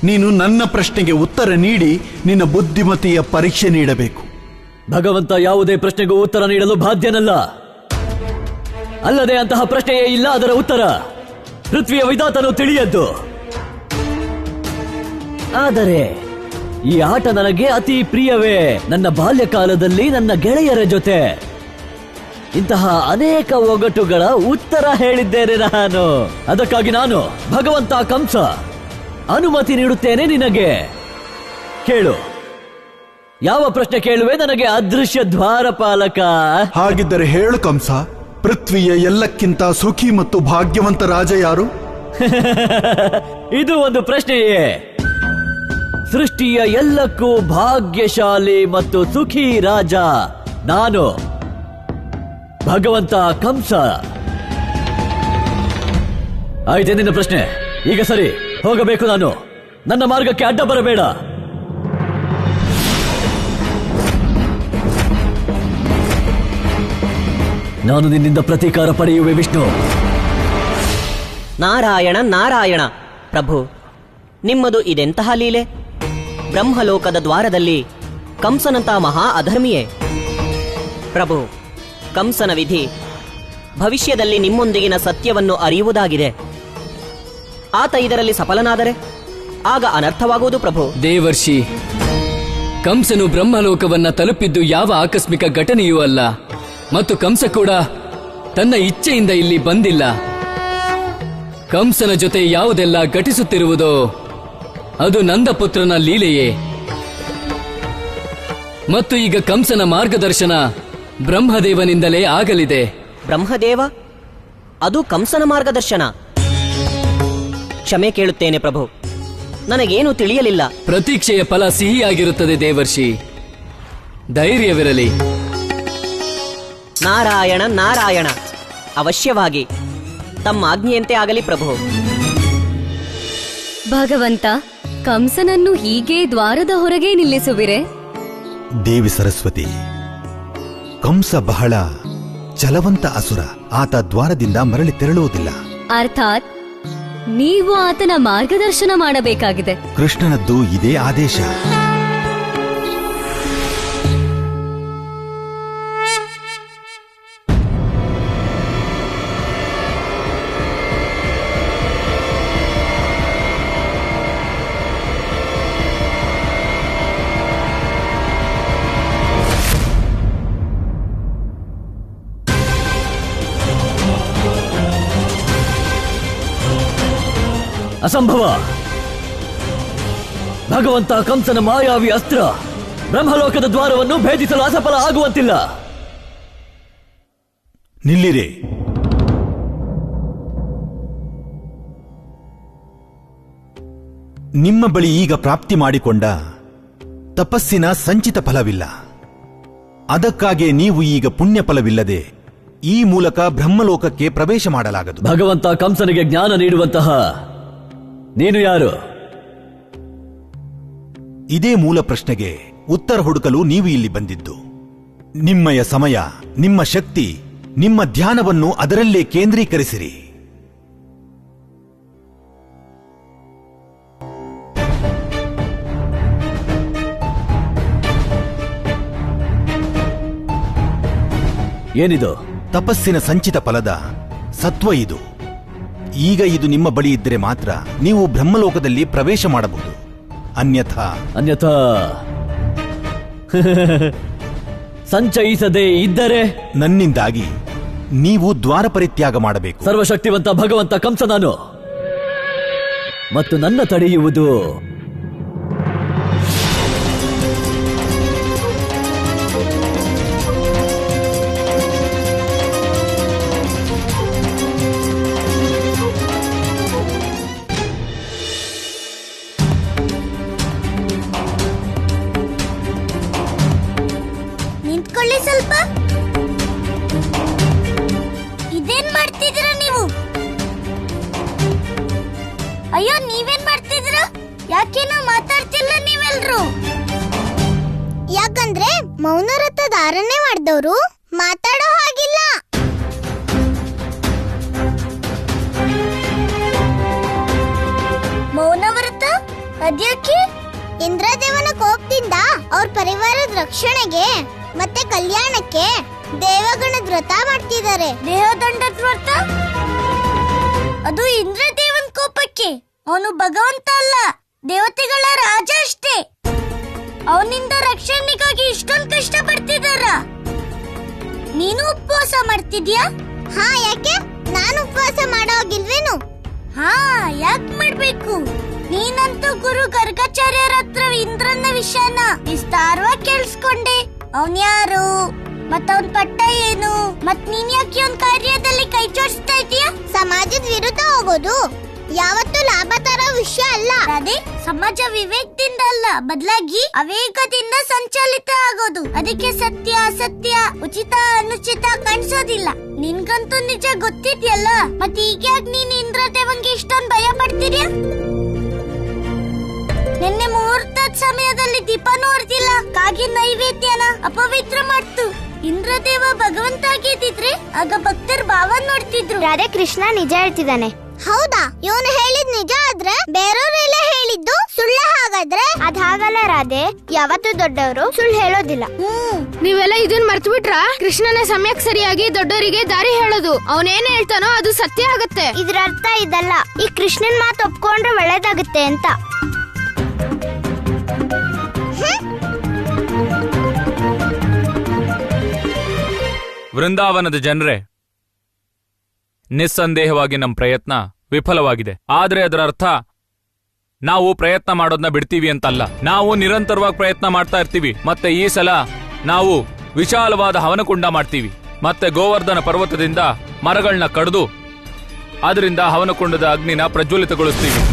ನೀನು ನನ್ನ ಪ್ರಶ್ನೆಗೆ ಉತ್ತರ ನೀಡಿ ನಿನ್ನ ಬುದ್ಧಿಮತಿಯ ಪರೀಕ್ಷೆ ನೀಡಬೇಕು. ಭಗವಂತ ಯಾವುದೇ ಪ್ರಶ್ನೆಗೂ ಉತ್ತರ ನೀಡಲು ಬಾಧ್ಯನಲ್ಲ. ಅಲ್ಲದೆ ಅಂತಹ ಪ್ರಶ್ನೆಯೇ ಇಲ್ಲ ಅದರ ಉತ್ತರ. ಪೃಥ್ವಿಯ ವಿಧಾತನು ತಿಳಿಯದ್ದು. ಆದರೆ ಈ ಆಟ ನನಗೆ ಅತಿ ಪ್ರಿಯವೇ. ನನ್ನ ಬಾಲ್ಯಕಾಲದಲ್ಲಿ ನನ್ನ ಗೆಳೆಯರ ಜೊತೆ ಇಂತಹ ಅನೇಕ ಒಗಟುಗಳ ಉತ್ತರ ಹೇಳಿದ್ದೇನೆ ನಾನು. ಅದಕ್ಕಾಗಿ ನಾನು ಭಗವಂತ ಕಂಸ ಅನುಮತಿ ನೀಡುತ್ತೇನೆ ನಿನಗೆ. ಕೇಳು, ಯಾವ ಪ್ರಶ್ನೆ ಕೇಳುವೆ ನನಗೆ ಅದೃಶ್ಯ ದ್ವಾರಪಾಲಕ? ಹಾಗಿದ್ದರೆ ಹೇಳು ಕಂಸ, ಪೃಥ್ವಿಯ ಎಲ್ಲಕ್ಕಿಂತ ಸುಖಿ ಮತ್ತು ಭಾಗ್ಯವಂತ ರಾಜ ಯಾರು? ಇದು ಒಂದು ಪ್ರಶ್ನೆಯೇ. ಸೃಷ್ಟಿಯ ಎಲ್ಲಕ್ಕೂ ಭಾಗ್ಯಶಾಲಿ ಮತ್ತು ಸುಖಿ ರಾಜ ನಾನು, ಭಗವಂತ ಕಂಸ. ಆಯ್ತೆ ನಿನ್ನ ಪ್ರಶ್ನೆ. ಈಗ ಸರಿ, ಹೋಗಬೇಕು ನಾನು. ನನ್ನ ಮಾರ್ಗಕ್ಕೆ ಅಡ್ಡ ಬರಬೇಡ. ನಾನು ನಿನ್ನಿಂದ ಪ್ರತೀಕಾರ ಪಡೆಯುವೆ ವಿಷ್ಣು. ನಾರಾಯಣ ನಾರಾಯಣ. ಪ್ರಭು, ನಿಮ್ಮದು ಇದೆಂತಹ ಲೀಲೆ? ಬ್ರಹ್ಮಲೋಕದ ದ್ವಾರದಲ್ಲಿ ಕಂಸನಂತ ಮಹಾ ಅಧರ್ಮಿಯೇ. ಪ್ರಭು, ಕಂಸನ ವಿಧಿ ಭವಿಷ್ಯದಲ್ಲಿ ನಿಮ್ಮೊಂದಿಗಿನ ಸತ್ಯವನ್ನು ಅರಿಯುವುದಾಗಿದೆ. ಆತ ಇದರಲ್ಲಿ ಸಫಲನಾದರೆ ಆಗ ಅನರ್ಥವಾಗುವುದು ಪ್ರಭು. ದೇವರ್ಷಿ, ಕಂಸನು ಬ್ರಹ್ಮಲೋಕವನ್ನ ತಲುಪಿದ್ದು ಯಾವ ಆಕಸ್ಮಿಕ ಘಟನೆಯೂ ಅಲ್ಲ, ಮತ್ತು ಕಂಸ ಕೂಡ ತನ್ನ ಇಚ್ಛೆಯಿಂದ ಇಲ್ಲಿ ಬಂದಿಲ್ಲ. ಕಂಸನ ಜೊತೆ ಯಾವುದೆಲ್ಲ ಘಟಿಸುತ್ತಿರುವುದೋ ಅದು ನಂದಪುತ್ರನ ಲೀಲೆಯೇ. ಮತ್ತು ಈಗ ಕಂಸನ ಮಾರ್ಗದರ್ಶನ ಬ್ರಹ್ಮದೇವನಿಂದಲೇ ಆಗಲಿದೆ. ಬ್ರಹ್ಮದೇವ? ಅದು ಕಂಸನ ಮಾರ್ಗದರ್ಶನ? ಕ್ಷಮೆ ಕೇಳುತ್ತೇನೆ ಪ್ರಭು, ನನಗೇನು ತಿಳಿಯಲಿಲ್ಲ. ಪ್ರತೀಕ್ಷೆಯ ಫಲ ಸಿಹಿಯಾಗಿರುತ್ತದೆ ದೇವರ್ಷಿ, ಧೈರ್ಯವಿರಲಿ. ನಾರಾಯಣ ನಾರಾಯಣ. ಅವಶ್ಯವಾಗಿ ತಮ್ಮ ಆಜ್ಞೆಯಂತೆ ಆಗಲಿ ಪ್ರಭು. ಭಗವಂತ, ಕಂಸನನ್ನು ಹೀಗೆ ದ್ವಾರದ ಹೊರಗೆ ನಿಲ್ಲಿಸುವಿರೆ? ದೇವಿ ಸರಸ್ವತಿ, ಕಂಸ ಬಹಳ ಛಲವಂತ ಅಸುರ. ಆತ ದ್ವಾರದಿಂದ ಮರಳಿ ತೆರಳುವುದಿಲ್ಲ. ಅರ್ಥಾತ್ ನೀವು ಆತನ ಮಾರ್ಗದರ್ಶನ ಮಾಡಬೇಕಾಗಿದೆ. ಕೃಷ್ಣನದ್ದು ಇದೇ ಆದೇಶ. ಅಸಂಭವ. ಭಗವಂತ ಕಂಸನ ಮಾಯಾವಿ ಅಸ್ತ್ರ ಬ್ರಹ್ಮಲೋಕದ ದ್ವಾರವನ್ನು ಭೇದಿಸಲು ಅಸಫಲ ಆಗುವಂತಿಲ್ಲ. ನಿಲ್ಲಿರಿ. ನಿಮ್ಮ ಬಳಿ ಈಗ ಪ್ರಾಪ್ತಿ ಮಾಡಿಕೊಂಡ ತಪಸ್ಸಿನ ಸಂಚಿತ ಫಲವಿಲ್ಲ. ಅದಕ್ಕಾಗಿ ನೀವು ಈಗ ಪುಣ್ಯ ಫಲವಿಲ್ಲದೆ ಈ ಮೂಲಕ ಬ್ರಹ್ಮಲೋಕಕ್ಕೆ ಪ್ರವೇಶ ಮಾಡಲಾಗದು. ಭಗವಂತ ಕಂಸನಿಗೆ ಜ್ಞಾನ ನೀಡುವಂತಹ ನೀನು ಯಾರು? ಇದೇ ಮೂಲ ಪ್ರಶ್ನೆಗೆ ಉತ್ತರ ಹುಡುಕಲು ನೀವು ಇಲ್ಲಿ ಬಂದಿದ್ದು. ನಿಮ್ಮಯ ಸಮಯ, ನಿಮ್ಮ ಶಕ್ತಿ, ನಿಮ್ಮ ಧ್ಯಾನವನ್ನು ಅದರಲ್ಲೇ ಕೇಂದ್ರೀಕರಿಸಿರಿ. ಏನಿದು? ತಪಸ್ಸಿನ ಸಂಚಿತ ಫಲದ ಸತ್ವ ಇದು. ಈಗ ಇದು ನಿಮ್ಮ ಬಳಿ ಇದ್ದರೆ ಮಾತ್ರ ನೀವು ಬ್ರಹ್ಮಲೋಕದಲ್ಲಿ ಪ್ರವೇಶ ಮಾಡಬಹುದು. ಅನ್ಯಥಾ ಸಂಚಯಿಸದೆ ಇದ್ದರೆ ನನ್ನಿಂದಾಗಿ ನೀವು ದ್ವಾರ ಪರಿತ್ಯಾಗ ಮಾಡಬೇಕು. ಸರ್ವಶಕ್ತಿವಂತ ಭಗವಂತ ಕಂಸ ನಾನು, ಮತ್ತು ನನ್ನ ತಡೆಯುವುದು ನಿಂತ್ಕೊಳ್ಳಿ ಸ್ವಲ್ಪ. ಇದೇನ್ ಮಾಡ್ತಿದ್ದೀರಾ ನೀವು? ಅಯ್ಯೋ, ನೀವೇನ್ ಮಾಡ್ತಿದ್ದೀರಾ? ಯಾಕೇನೋ ಮಾತಾಡ್ತಿಲ್ಲ ನೀವೆಲ್ರು? ಯಾಕಂದ್ರೆ ಮೌನವ್ರತ ಧಾರಣೆ ಮಾಡಿದವರು ಮಾತಾಡೋ ಹಾಗಿಲ್ಲ. ಮೌನವ್ರತ ಅದ್ಯಾಕೆ? ಇಂದ್ರದೇವನ ಕೋಪದಿಂದ ಅವ್ರ ಪರಿವಾರದ ರಕ್ಷಣೆಗೆ ಮತ್ತೆ ಕಲ್ಯಾಣಕ್ಕೆ ದೇವಗಣದ ವ್ರತ ಮಾಡ್ತಿದ್ದಾರೆ. ದೇವದಂಡದ ವ್ರತ? ಅದು ಇಂದ್ರದೇವನ್ ಕೋಪಕ್ಕೆ. ಅವನು ಭಗವಂತ ಅಲ್ಲ, ದೇವತೆಗಳ ರಾಜ ಅಷ್ಟೇ. ಅವನಿಂದ ರಕ್ಷಣೆಗಾಗಿ ಇಷ್ಟೊಂದು ಕಷ್ಟ ಪಡ್ತಿದಾರ. ನೀನು ಉಪವಾಸ ಮಾಡ್ತಿದ್ಯಾ? ಹಾ, ಯಾಕೆ? ನಾನು ಉಪವಾಸ ಮಾಡೋಗಿಲ್ವೇನು? ಹಾ, ಯಾಕೆ ಮಾಡ್ಬೇಕು? ನೀನಂತೂ ಗುರು ಗರ್ಗಾಚಾರ್ಯರ ಹತ್ರ ಇಂದ್ರನ ವಿಷಯನ ವಿಸ್ತಾರವಾಗಿ ಕೇಳಿಸ್ಕೊಂಡೆ. ಅವನ್ ಯಾರು, ಮತ್ತ ಅವನ್ ಪಟ್ಟ ಏನು, ಮತ್ ನೀನ್ ಯಾಕೆ ಅವನ್ ಕಾರ್ಯದಲ್ಲಿ ಕೈ ಜೋಡಿಸ್ತಾ ಇದೀಯಾ? ಸಮಾಜದ ವಿರುದ್ಧ ಹೋಗೋದು ಯಾವತ್ತೂ ಲಾಭ ತರೋ ವಿಷಯ ಅಲ್ಲ. ಅದೇ ಸಮಾಜ ವಿವೇಕದಿಂದ ಅಲ್ಲ, ಬದಲಾಗಿ ಅವೇಗದಿಂದ ಸಂಚಾಲಿತ ಆಗೋದು. ಅದಕ್ಕೆ ಸತ್ಯ ಅಸತ್ಯ, ಉಚಿತ ಅನುಚಿತ ಕಾಣಿಸೋದಿಲ್ಲ. ನಿನ್ಗಂತೂ ನಿಜ ಗೊತ್ತಿದ್ಯಲ್ಲ, ಮತ್ತೆ ಈಗ ಯಾಕೆ ನೀನ್ ಇಂದ್ರದೇವಂಗೆ ಇಷ್ಟೊಂದು ಭಯ ಪಡ್ತೀರ್ಯಾ? ನಿನ್ನೆ ಮುಹೂರ್ತದ ಸಮಯದಲ್ಲಿ ದೀಪ ನೋಡ್ತಿಲ್ಲ, ಕಾಗಿ ನೈವೇದ್ಯನ ಅಪವಿತ್ರ ಮಾಡ್ತು. ಇಂದ್ರದೇವ ಭಗವಂತ ಆಗಿದ್ದಿದ್ರೆ ಆಗ ಭಕ್ತರ ಭಾವ ನೋಡ್ತಿದ್ರು. ರಾಧೆ ಕೃಷ್ಣ ನಿಜ ಹೇಳ್ತಿದ್ದಾನೆ. ಹೌದಾ? ಇವನು ಹೇಳಿದ್ ನಿಜ ಆದ್ರೆ ಬೇರೆಯವರೆಲ್ಲ ಹೇಳಿದ್ದು ಸುಳ್ಳ. ಹಾಗಾದ್ರೆ ಅದ್ ಹಾಗಲ್ಲ ರಾಧೆ, ಯಾವತ್ತೂ ದೊಡ್ಡವರು ಸುಳ್ಳು ಹೇಳೋದಿಲ್ಲ. ನೀವೆಲ್ಲ ಇದನ್ ಮರ್ತು ಬಿಟ್ರ? ಕೃಷ್ಣನ ಸಮಯಕ್ಕೆ ಸರಿಯಾಗಿ ದೊಡ್ಡವರಿಗೆ ದಾರಿ ಹೇಳೋದು. ಅವನೇನ್ ಹೇಳ್ತಾನೋ ಅದು ಸತ್ಯ ಆಗತ್ತೆ. ಇದ್ರ ಅರ್ಥ ಇದಲ್ಲ, ಈ ಕೃಷ್ಣನ್ ಮಾತು ಒಪ್ಕೊಂಡ್ರೆ ಒಳ್ಳೇದಾಗುತ್ತೆ ಅಂತ. ವೃಂದಾವನದ ಜನರೇ, ನಿಸ್ಸಂದೇಹವಾಗಿ ನಮ್ಮ ಪ್ರಯತ್ನ ವಿಫಲವಾಗಿದೆ. ಆದ್ರೆ ಅದರ ಅರ್ಥ ನಾವು ಪ್ರಯತ್ನ ಮಾಡೋದನ್ನ ಬಿಡ್ತೀವಿ ಅಂತಲ್ಲ. ನಾವು ನಿರಂತರವಾಗಿ ಪ್ರಯತ್ನ ಮಾಡ್ತಾ ಇರ್ತೀವಿ. ಮತ್ತೆ ಈ ಸಲ ನಾವು ವಿಶಾಲವಾದ ಹವನಕುಂಡ ಮಾಡ್ತೀವಿ. ಮತ್ತೆ ಗೋವರ್ಧನ ಪರ್ವತದಿಂದ ಮರಗಳನ್ನ ಕಡಿದು ಅದರಿಂದ ಹವನಕುಂಡದ ಅಗ್ನಿನ ಪ್ರಜ್ವಲಿತಗೊಳಿಸ್ತೀವಿ.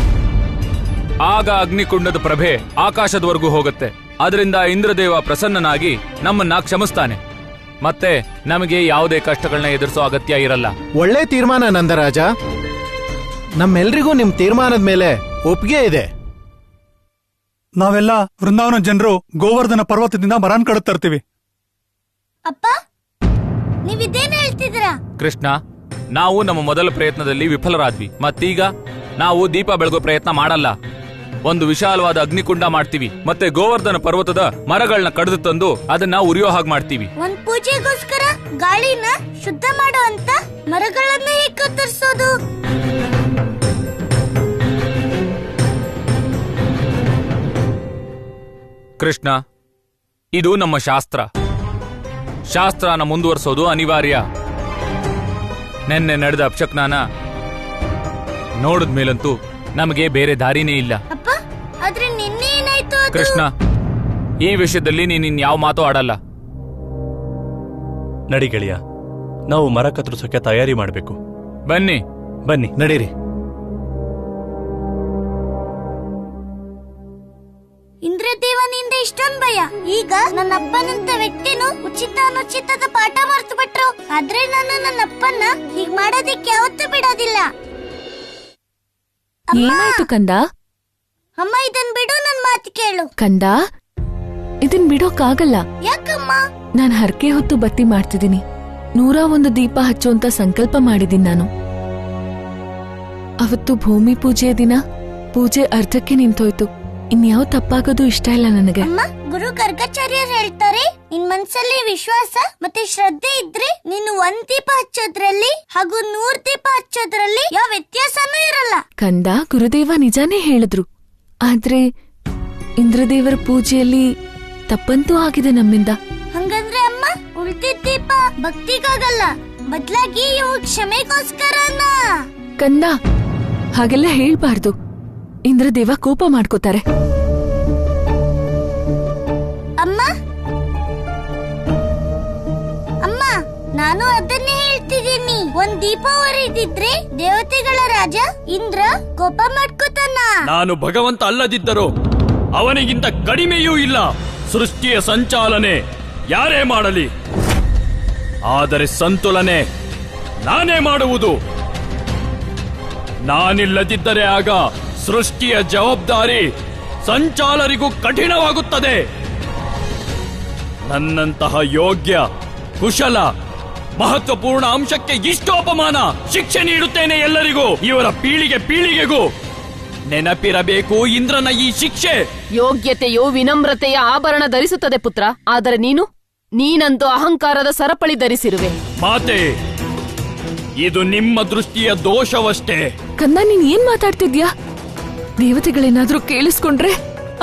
ಆಗ ಅಗ್ನಿಕುಂಡದ ಪ್ರಭೆ ಆಕಾಶದವರೆಗೂ ಹೋಗುತ್ತೆ. ಅದರಿಂದ ಇಂದ್ರದೇವ ಪ್ರಸನ್ನನಾಗಿ ನಮ್ಮನ್ನ ಕ್ಷಮಿಸ್ತಾನೆ. ಮತ್ತೆ ನಮಗೆ ಯಾವುದೇ ಕಷ್ಟಗಳನ್ನ ಎದುರಿಸೋ ಅಗತ್ಯ ಇರಲ್ಲ. ಒಳ್ಳೆ ತೀರ್ಮಾನ ನಂದರಾಜ. ನಮ್ಮೆಲ್ರಿಗೂ ನಿಮ್ ತೀರ್ಮಾನದ ಮೇಲೆ ಒಪ್ಪಿಗೆ ಇದೆ. ನಾವೆಲ್ಲ ವೃಂದಾವನ ಜನರು ಗೋವರ್ಧನ ಪರ್ವತದಿಂದ ಮರನ್ ಕಡುತ್ತಾ ಇರ್ತೀವಿ. ಅಪ್ಪ, ನೀವಿದೇನ್ ಹೇಳ್ತಿದ್ದೀರಾ? ಕೃಷ್ಣ, ನಾವು ನಮ್ಮ ಮೊದಲ ಪ್ರಯತ್ನದಲ್ಲಿ ವಿಫಲರಾದ್ವಿ. ಮತ್ತೀಗ ನಾವು ದೀಪ ಬೆಳಗೋ ಪ್ರಯತ್ನ ಮಾಡಲ್ಲ. ಒಂದು ವಿಶಾಲವಾದ ಅಗ್ನಿಕುಂಡ ಮಾಡ್ತೀವಿ. ಮತ್ತೆ ಗೋವರ್ಧನ ಪರ್ವತದ ಮರಗಳನ್ನ ಕಡಿದು ತಂದು ಅದನ್ನ ಉರಿಯೋ ಹಾಗೆ ಮಾಡ್ತೀವಿ. ಒಂದ್ ಪೂಜೆಗೋಸ್ಕರ ಗಾಳಿನ ಶುದ್ಧ ಮಾಡೋ ಅಂತ ಮರಗಳನ್ನ ಹೇಗೆ ಕತ್ತರಿಸೋದು? ಕೃಷ್ಣ, ಇದು ನಮ್ಮ ಶಾಸ್ತ್ರ. ಶಾಸ್ತ್ರನ ಮುಂದುವರಿಸೋದು ಅನಿವಾರ್ಯ. ನೆನ್ನೆ ನಡೆದ ಅಪಶಕ್ನಾನ ನೋಡಿದ ಮೇಲಂತೂ ನಮಗೆ ಬೇರೆ ದಾರಿನೇ ಇಲ್ಲ. ಅಪ್ಪ ಆದ್ರೆ ನಿನ್ನೆ ಏನಾಯ್ತು? ಕೃಷ್ಣ, ಈ ವಿಷಯದಲ್ಲಿ ನೀನ್ ಯಾವ ಮಾತು ಆಡಲ್ಲ. ನಡಿ ಗೆಳೆಯ, ನಾವು ಮರ ಕತ್ತರಿಸೋಕೆ ತಯಾರಿ ಮಾಡಬೇಕು. ಬನ್ನಿ ಬನ್ನಿ ನಡೀರಿ. ಇಂದ್ರದೇವನಿಂದ ಇಷ್ಟೊಂದು ಭಯ. ಈಗ ನನ್ನ ಅಪ್ಪನಂತ ವ್ಯಕ್ತಿನು ಉಚಿತ ಅನುಚಿತದ ಪಾಠ ಮರ್ತು ಬಿಟ್ರು. ಆದ್ರೆ ನಾನು ನನ್ನ ಅಪ್ಪನ್ನ ಹೀಗ್ ಮಾಡೋದಿಕ್ಕೆ ಯಾವತ್ತೂ ಬಿಡೋದಿಲ್ಲ. ಏನಾಯ್ತು ಕಂದ? ಅಮ್ಮ ಇದನ್ ಬಿಡು, ನನ್ ಮಾತು ಕೇಳು. ಕಂದ, ಇದನ್ ಬಿಡೋಕ್ಕಾಗಲ್ಲ. ಯಾಕಮ್ಮ? ನಾನ್ ಹರಕೆ ಹೊತ್ತು ಬತ್ತಿ ಮಾಡ್ತಿದ್ದೀನಿ. 101 ದೀಪ ಹಚ್ಚುವಂತ ಸಂಕಲ್ಪ ಮಾಡಿದೀನಿ ನಾನು. ಅವತ್ತು ಭೂಮಿ ಪೂಜೆಯ ದಿನ ಪೂಜೆ ಅರ್ಧಕ್ಕೆ ನಿಂತೋಯ್ತು. ಇನ್ಯಾವ ತಪ್ಪಾಗೋದು ಇಷ್ಟ ಇಲ್ಲ ನನಗೆ. ಅಮ್ಮ, ಗುರು ಗರ್ಗಾಚಾರ್ಯರು ಹೇಳ್ತಾರೆ, ನಿನ್ ಮನ್ಸಲ್ಲಿ ವಿಶ್ವಾಸ ಮತ್ತೆ ಶ್ರದ್ಧೆ ಇದ್ರೆ ನೀನು 1 ದೀಪ ಹಚ್ಚೋದ್ರಲ್ಲಿ ಹಾಗೂ 100 ದೀಪ ಹಚ್ಚೋದ್ರಲ್ಲಿ ಯಾವ ವ್ಯತ್ಯಾಸನೂ ಇರಲ್ಲ. ಕಂದ, ಗುರುದೇವ ನಿಜಾನೇ ಹೇಳಿದ್ರು. ಆದ್ರೆ ಇಂದ್ರದೇವರ ಪೂಜೆಯಲ್ಲಿ ತಪ್ಪಂತೂ ಆಗಿದೆ ನಮ್ಮಿಂದ. ಹಂಗಂದ್ರೆ ಅಮ್ಮ, ಉಳ್ದಿದ್ದ ದೀಪ ಭಕ್ತಿಗಾಗಲ್ಲ, ಬದ್ಲಾಗಿ ಇವು ಕ್ಷಮೆಗೋಸ್ಕರನ. ಕಂದ, ಹಾಗೆಲ್ಲ ಹೇಳ್ಬಾರ್ದು. ಇಂದ್ರದೇವ ಕೋಪ ಮಾಡ್ಕೋತಾರೆ. ಅಮ್ಮ ಅಮ್ಮ, ನಾನು ಅದನ್ನೇ ಹೇಳ್ತಿದ್ದೀನಿ. 1 ದೀಪ ಹೊರಿದಿದ್ರೆ ದೇವತೆಗಳ ರಾಜ ಇಂದ್ರ ಕೋಪ ಮಾಡ್ಕೋತಾನ. ನಾನು ಭಗವಂತ ಅಲ್ಲದಿದ್ದರೂ ಅವನಿಗಿಂತ ಕಡಿಮೆಯೂ ಇಲ್ಲ. ಸೃಷ್ಟಿಯ ಸಂಚಾಲನೆ ಯಾರೇ ಮಾಡಲಿ, ಆದರೆ ಸಂತುಲನೆ ನಾನೇ ಮಾಡುವುದು. ನಾನಿಲ್ಲದಿದ್ದರೆ ಆಗ ಸೃಷ್ಟಿಯ ಜವಾಬ್ದಾರಿ ಸಂಚಾಲರಿಗೂ ಕಠಿಣವಾಗುತ್ತದೆ. ನನ್ನಂತಹ ಯೋಗ್ಯ, ಕುಶಲ, ಮಹತ್ವಪೂರ್ಣ ಅಂಶಕ್ಕೆ ಇಷ್ಟು ಅಪಮಾನ. ಶಿಕ್ಷೆ ನೀಡುತ್ತೇನೆ ಎಲ್ಲರಿಗೂ, ಇವರ ಪೀಳಿಗೆಗೂ ನೆನಪಿರಬೇಕು ಇಂದ್ರನ ಈ ಶಿಕ್ಷೆ. ಯೋಗ್ಯತೆಯು ವಿನಮ್ರತೆಯ ಆಭರಣ ಧರಿಸುತ್ತದೆ ಪುತ್ರ. ಆದರೆ ನೀನಂತೂ ಅಹಂಕಾರದ ಸರಪಳಿ ಧರಿಸಿರುವೆ. ಮಾತೆ, ಇದು ನಿಮ್ಮ ದೃಷ್ಟಿಯ ದೋಷವಷ್ಟೇ. ಕಂದ, ನೀನ್ ಏನ್ ಮಾತಾಡ್ತಿದ್ಯಾ? ದೇವತೆಗಳೇನಾದ್ರೂ ಕೇಳಿಸ್ಕೊಂಡ್ರೆ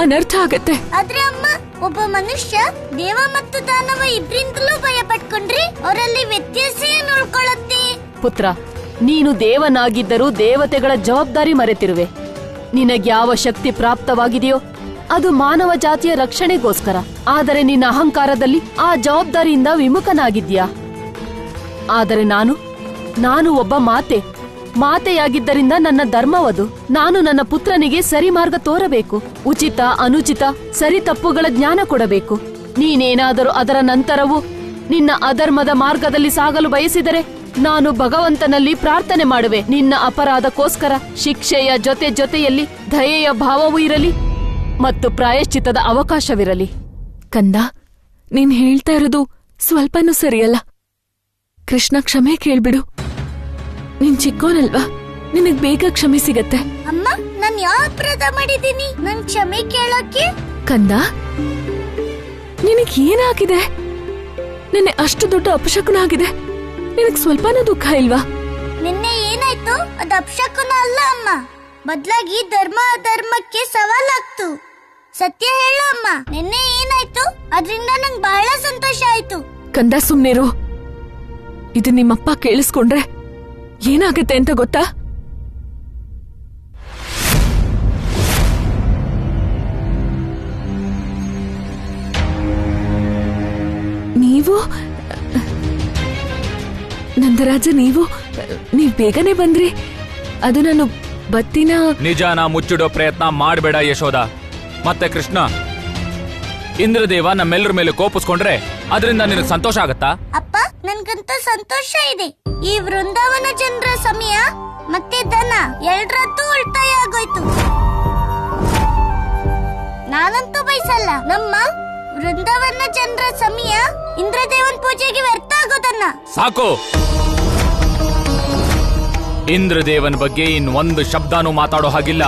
ಅನರ್ಥ ಆಗತ್ತೆ. ಆದ್ರೆ ಅಮ್ಮ, ಒಬ್ಬ ಮನುಷ್ಯ ದೇವ ಮತ್ತು ದಾನವ ಇಬ್ರಿಂದಲೂ ಭಯ ಪಟ್ಕೊಂಡ್ರೆ ಅವರಲ್ಲಿ ವ್ಯತ್ಯಾಸ ಏನ್ ಉಳ್ಕೊಳ್ಳುತ್ತೆ? ಪುತ್ರ, ನೀನು ದೇವನಾಗಿದ್ದರೂ ದೇವತೆಗಳ ಜವಾಬ್ದಾರಿ ಮರೆತಿರುವೆ. ನಿನಗ್ಯಾವ ಶಕ್ತಿ ಪ್ರಾಪ್ತವಾಗಿದೆಯೋ ಅದು ಮಾನವ ಜಾತಿಯ ರಕ್ಷಣೆಗೋಸ್ಕರ. ಆದರೆ ನಿನ್ನ ಅಹಂಕಾರದಲ್ಲಿ ಆ ಜವಾಬ್ದಾರಿಯಿಂದ ವಿಮುಖನಾಗಿದ್ಯಾ. ಆದರೆ ನಾನು ಒಬ್ಬ ಮಾತೆಯಾಗಿದ್ದರಿಂದ ನನ್ನ ಧರ್ಮವದು. ನಾನು ನನ್ನ ಪುತ್ರನಿಗೆ ಸರಿ ಮಾರ್ಗ ತೋರಬೇಕು. ಉಚಿತ ಅನುಚಿತ ಸರಿ ತಪ್ಪುಗಳ ಜ್ಞಾನ ಕೊಡಬೇಕು. ನೀನೇನಾದರೂ ಅದರ ನಂತರವೂ ನಿನ್ನ ಅಧರ್ಮದ ಮಾರ್ಗದಲ್ಲಿ ಸಾಗಲು ಬಯಸಿದರೆ ನಾನು ಭಗವಂತನಲ್ಲಿ ಪ್ರಾರ್ಥನೆ ಮಾಡುವೆ. ನಿನ್ನ ಅಪರಾಧಕ್ಕೋಸ್ಕರ ಶಿಕ್ಷೆಯ ಜೊತೆಯಲ್ಲಿ ದಯೆಯ ಭಾವವೂ ಇರಲಿ ಮತ್ತು ಪ್ರಾಯಶ್ಚಿತ್ತದ ಅವಕಾಶವಿರಲಿ. ಕಂದ, ನೀನ್ ಹೇಳ್ತಾ ಇರೋದು ಸ್ವಲ್ಪನೂ ಸರಿಯಲ್ಲ. ಕೃಷ್ಣ, ಕ್ಷಮೆ ಕೇಳ್ಬಿಡು. ನೀನ್ ಚಿಕ್ಕೋನಲ್ವಾ, ನಿನಗ್ ಬೇಗ ಕ್ಷಮೆ ಸಿಗತ್ತೆ. ಅಮ್ಮ, ನಾನ್ ಯಾವ ಅಪರಾಧ ಮಾಡಿದೀನಿ ನನ್ ಕ್ಷಮೆ ಕೇಳೋಕೆ? ಕಂದ, ನಿನಗ್ ಏನಾಗಿದೆ? ನಿನ್ನೆ ಅಷ್ಟು ದೊಡ್ಡ ಅಪಶಕುನ ಆಗಿದೆ. ನಿನಗ್ ಸ್ವಲ್ಪನೂ ದುಃಖ ಇಲ್ವಾ? ನಿನ್ನೆ ಏನಾಯ್ತು ಅದು ಅಪಶಕುನ ಅಲ್ಲ ಅಮ್ಮ, ಬದ್ಲಾಗಿ ಧರ್ಮ ಅಧರ್ಮಕ್ಕೆ ಸವಾಲಾಗ್ತು. ಸತ್ಯ ಹೇಳು ಅಮ್ಮ, ನಿನ್ನೆ ಏನಾಯ್ತು? ಅದ್ರಿಂದ ನಂಗ್ ಬಹಳ ಸಂತೋಷ ಆಯ್ತು. ಕಂದ, ಸುಮ್ನಿರು. ಇದು ನಿಮ್ಮಪ್ಪ ಕೇಳಿಸ್ಕೊಂಡ್ರೆ ಏನಾಗತ್ತೆ ಅಂತ ಗೊತ್ತಾ? ನೀವು ನಂದರಾಜ, ನೀವು ಬೇಗನೆ ಬಂದ್ರಿ. ಅದು ನಾನು ಬತ್ತಿನ ನಿಜಾನ ಮುಚ್ಚಿಡೋ ಪ್ರಯತ್ನ ಮಾಡಬೇಡ ಯಶೋದ. ಮತ್ತೆ ಕೃಷ್ಣ, ಇಂದ್ರದೇವ ನಮ್ಮೆಲ್ಲರ ಮೇಲೆ ಕೋಪಿಸ್ಕೊಂಡ್ರೆ ಅದರಿಂದ ನಿನಗೆ ಸಂತೋಷ ಆಗತ್ತಾ? ಅಪ್ಪ, ನನ್ಗಂತೂ ಸಂತೋಷ ಇದೆ. ಈ ವೃಂದಾವನ ಜನರ ಸಮಯ ಮತ್ತೆ ಧನ ಎರಡರದ್ದು ಉಳಿತಾಯ ಆಗೋಯ್ತು. ನಾನಂತೂ ಬಯಸಲ್ಲ ನಮ್ಮ ವೃಂದಾವನ ಜನರ ಸಮಯ ಇಂದ್ರದೇವನ್ ಪೂಜೆಗೆ ವ್ಯರ್ಥ ಆಗೋದನ್ನ. ಸಾಕು. ಇಂದ್ರದೇವನ್ ಬಗ್ಗೆ ಇನ್ನೊಂದು ಶಬ್ದನೂ ಮಾತಾಡೋ ಹಾಗಿಲ್ಲ.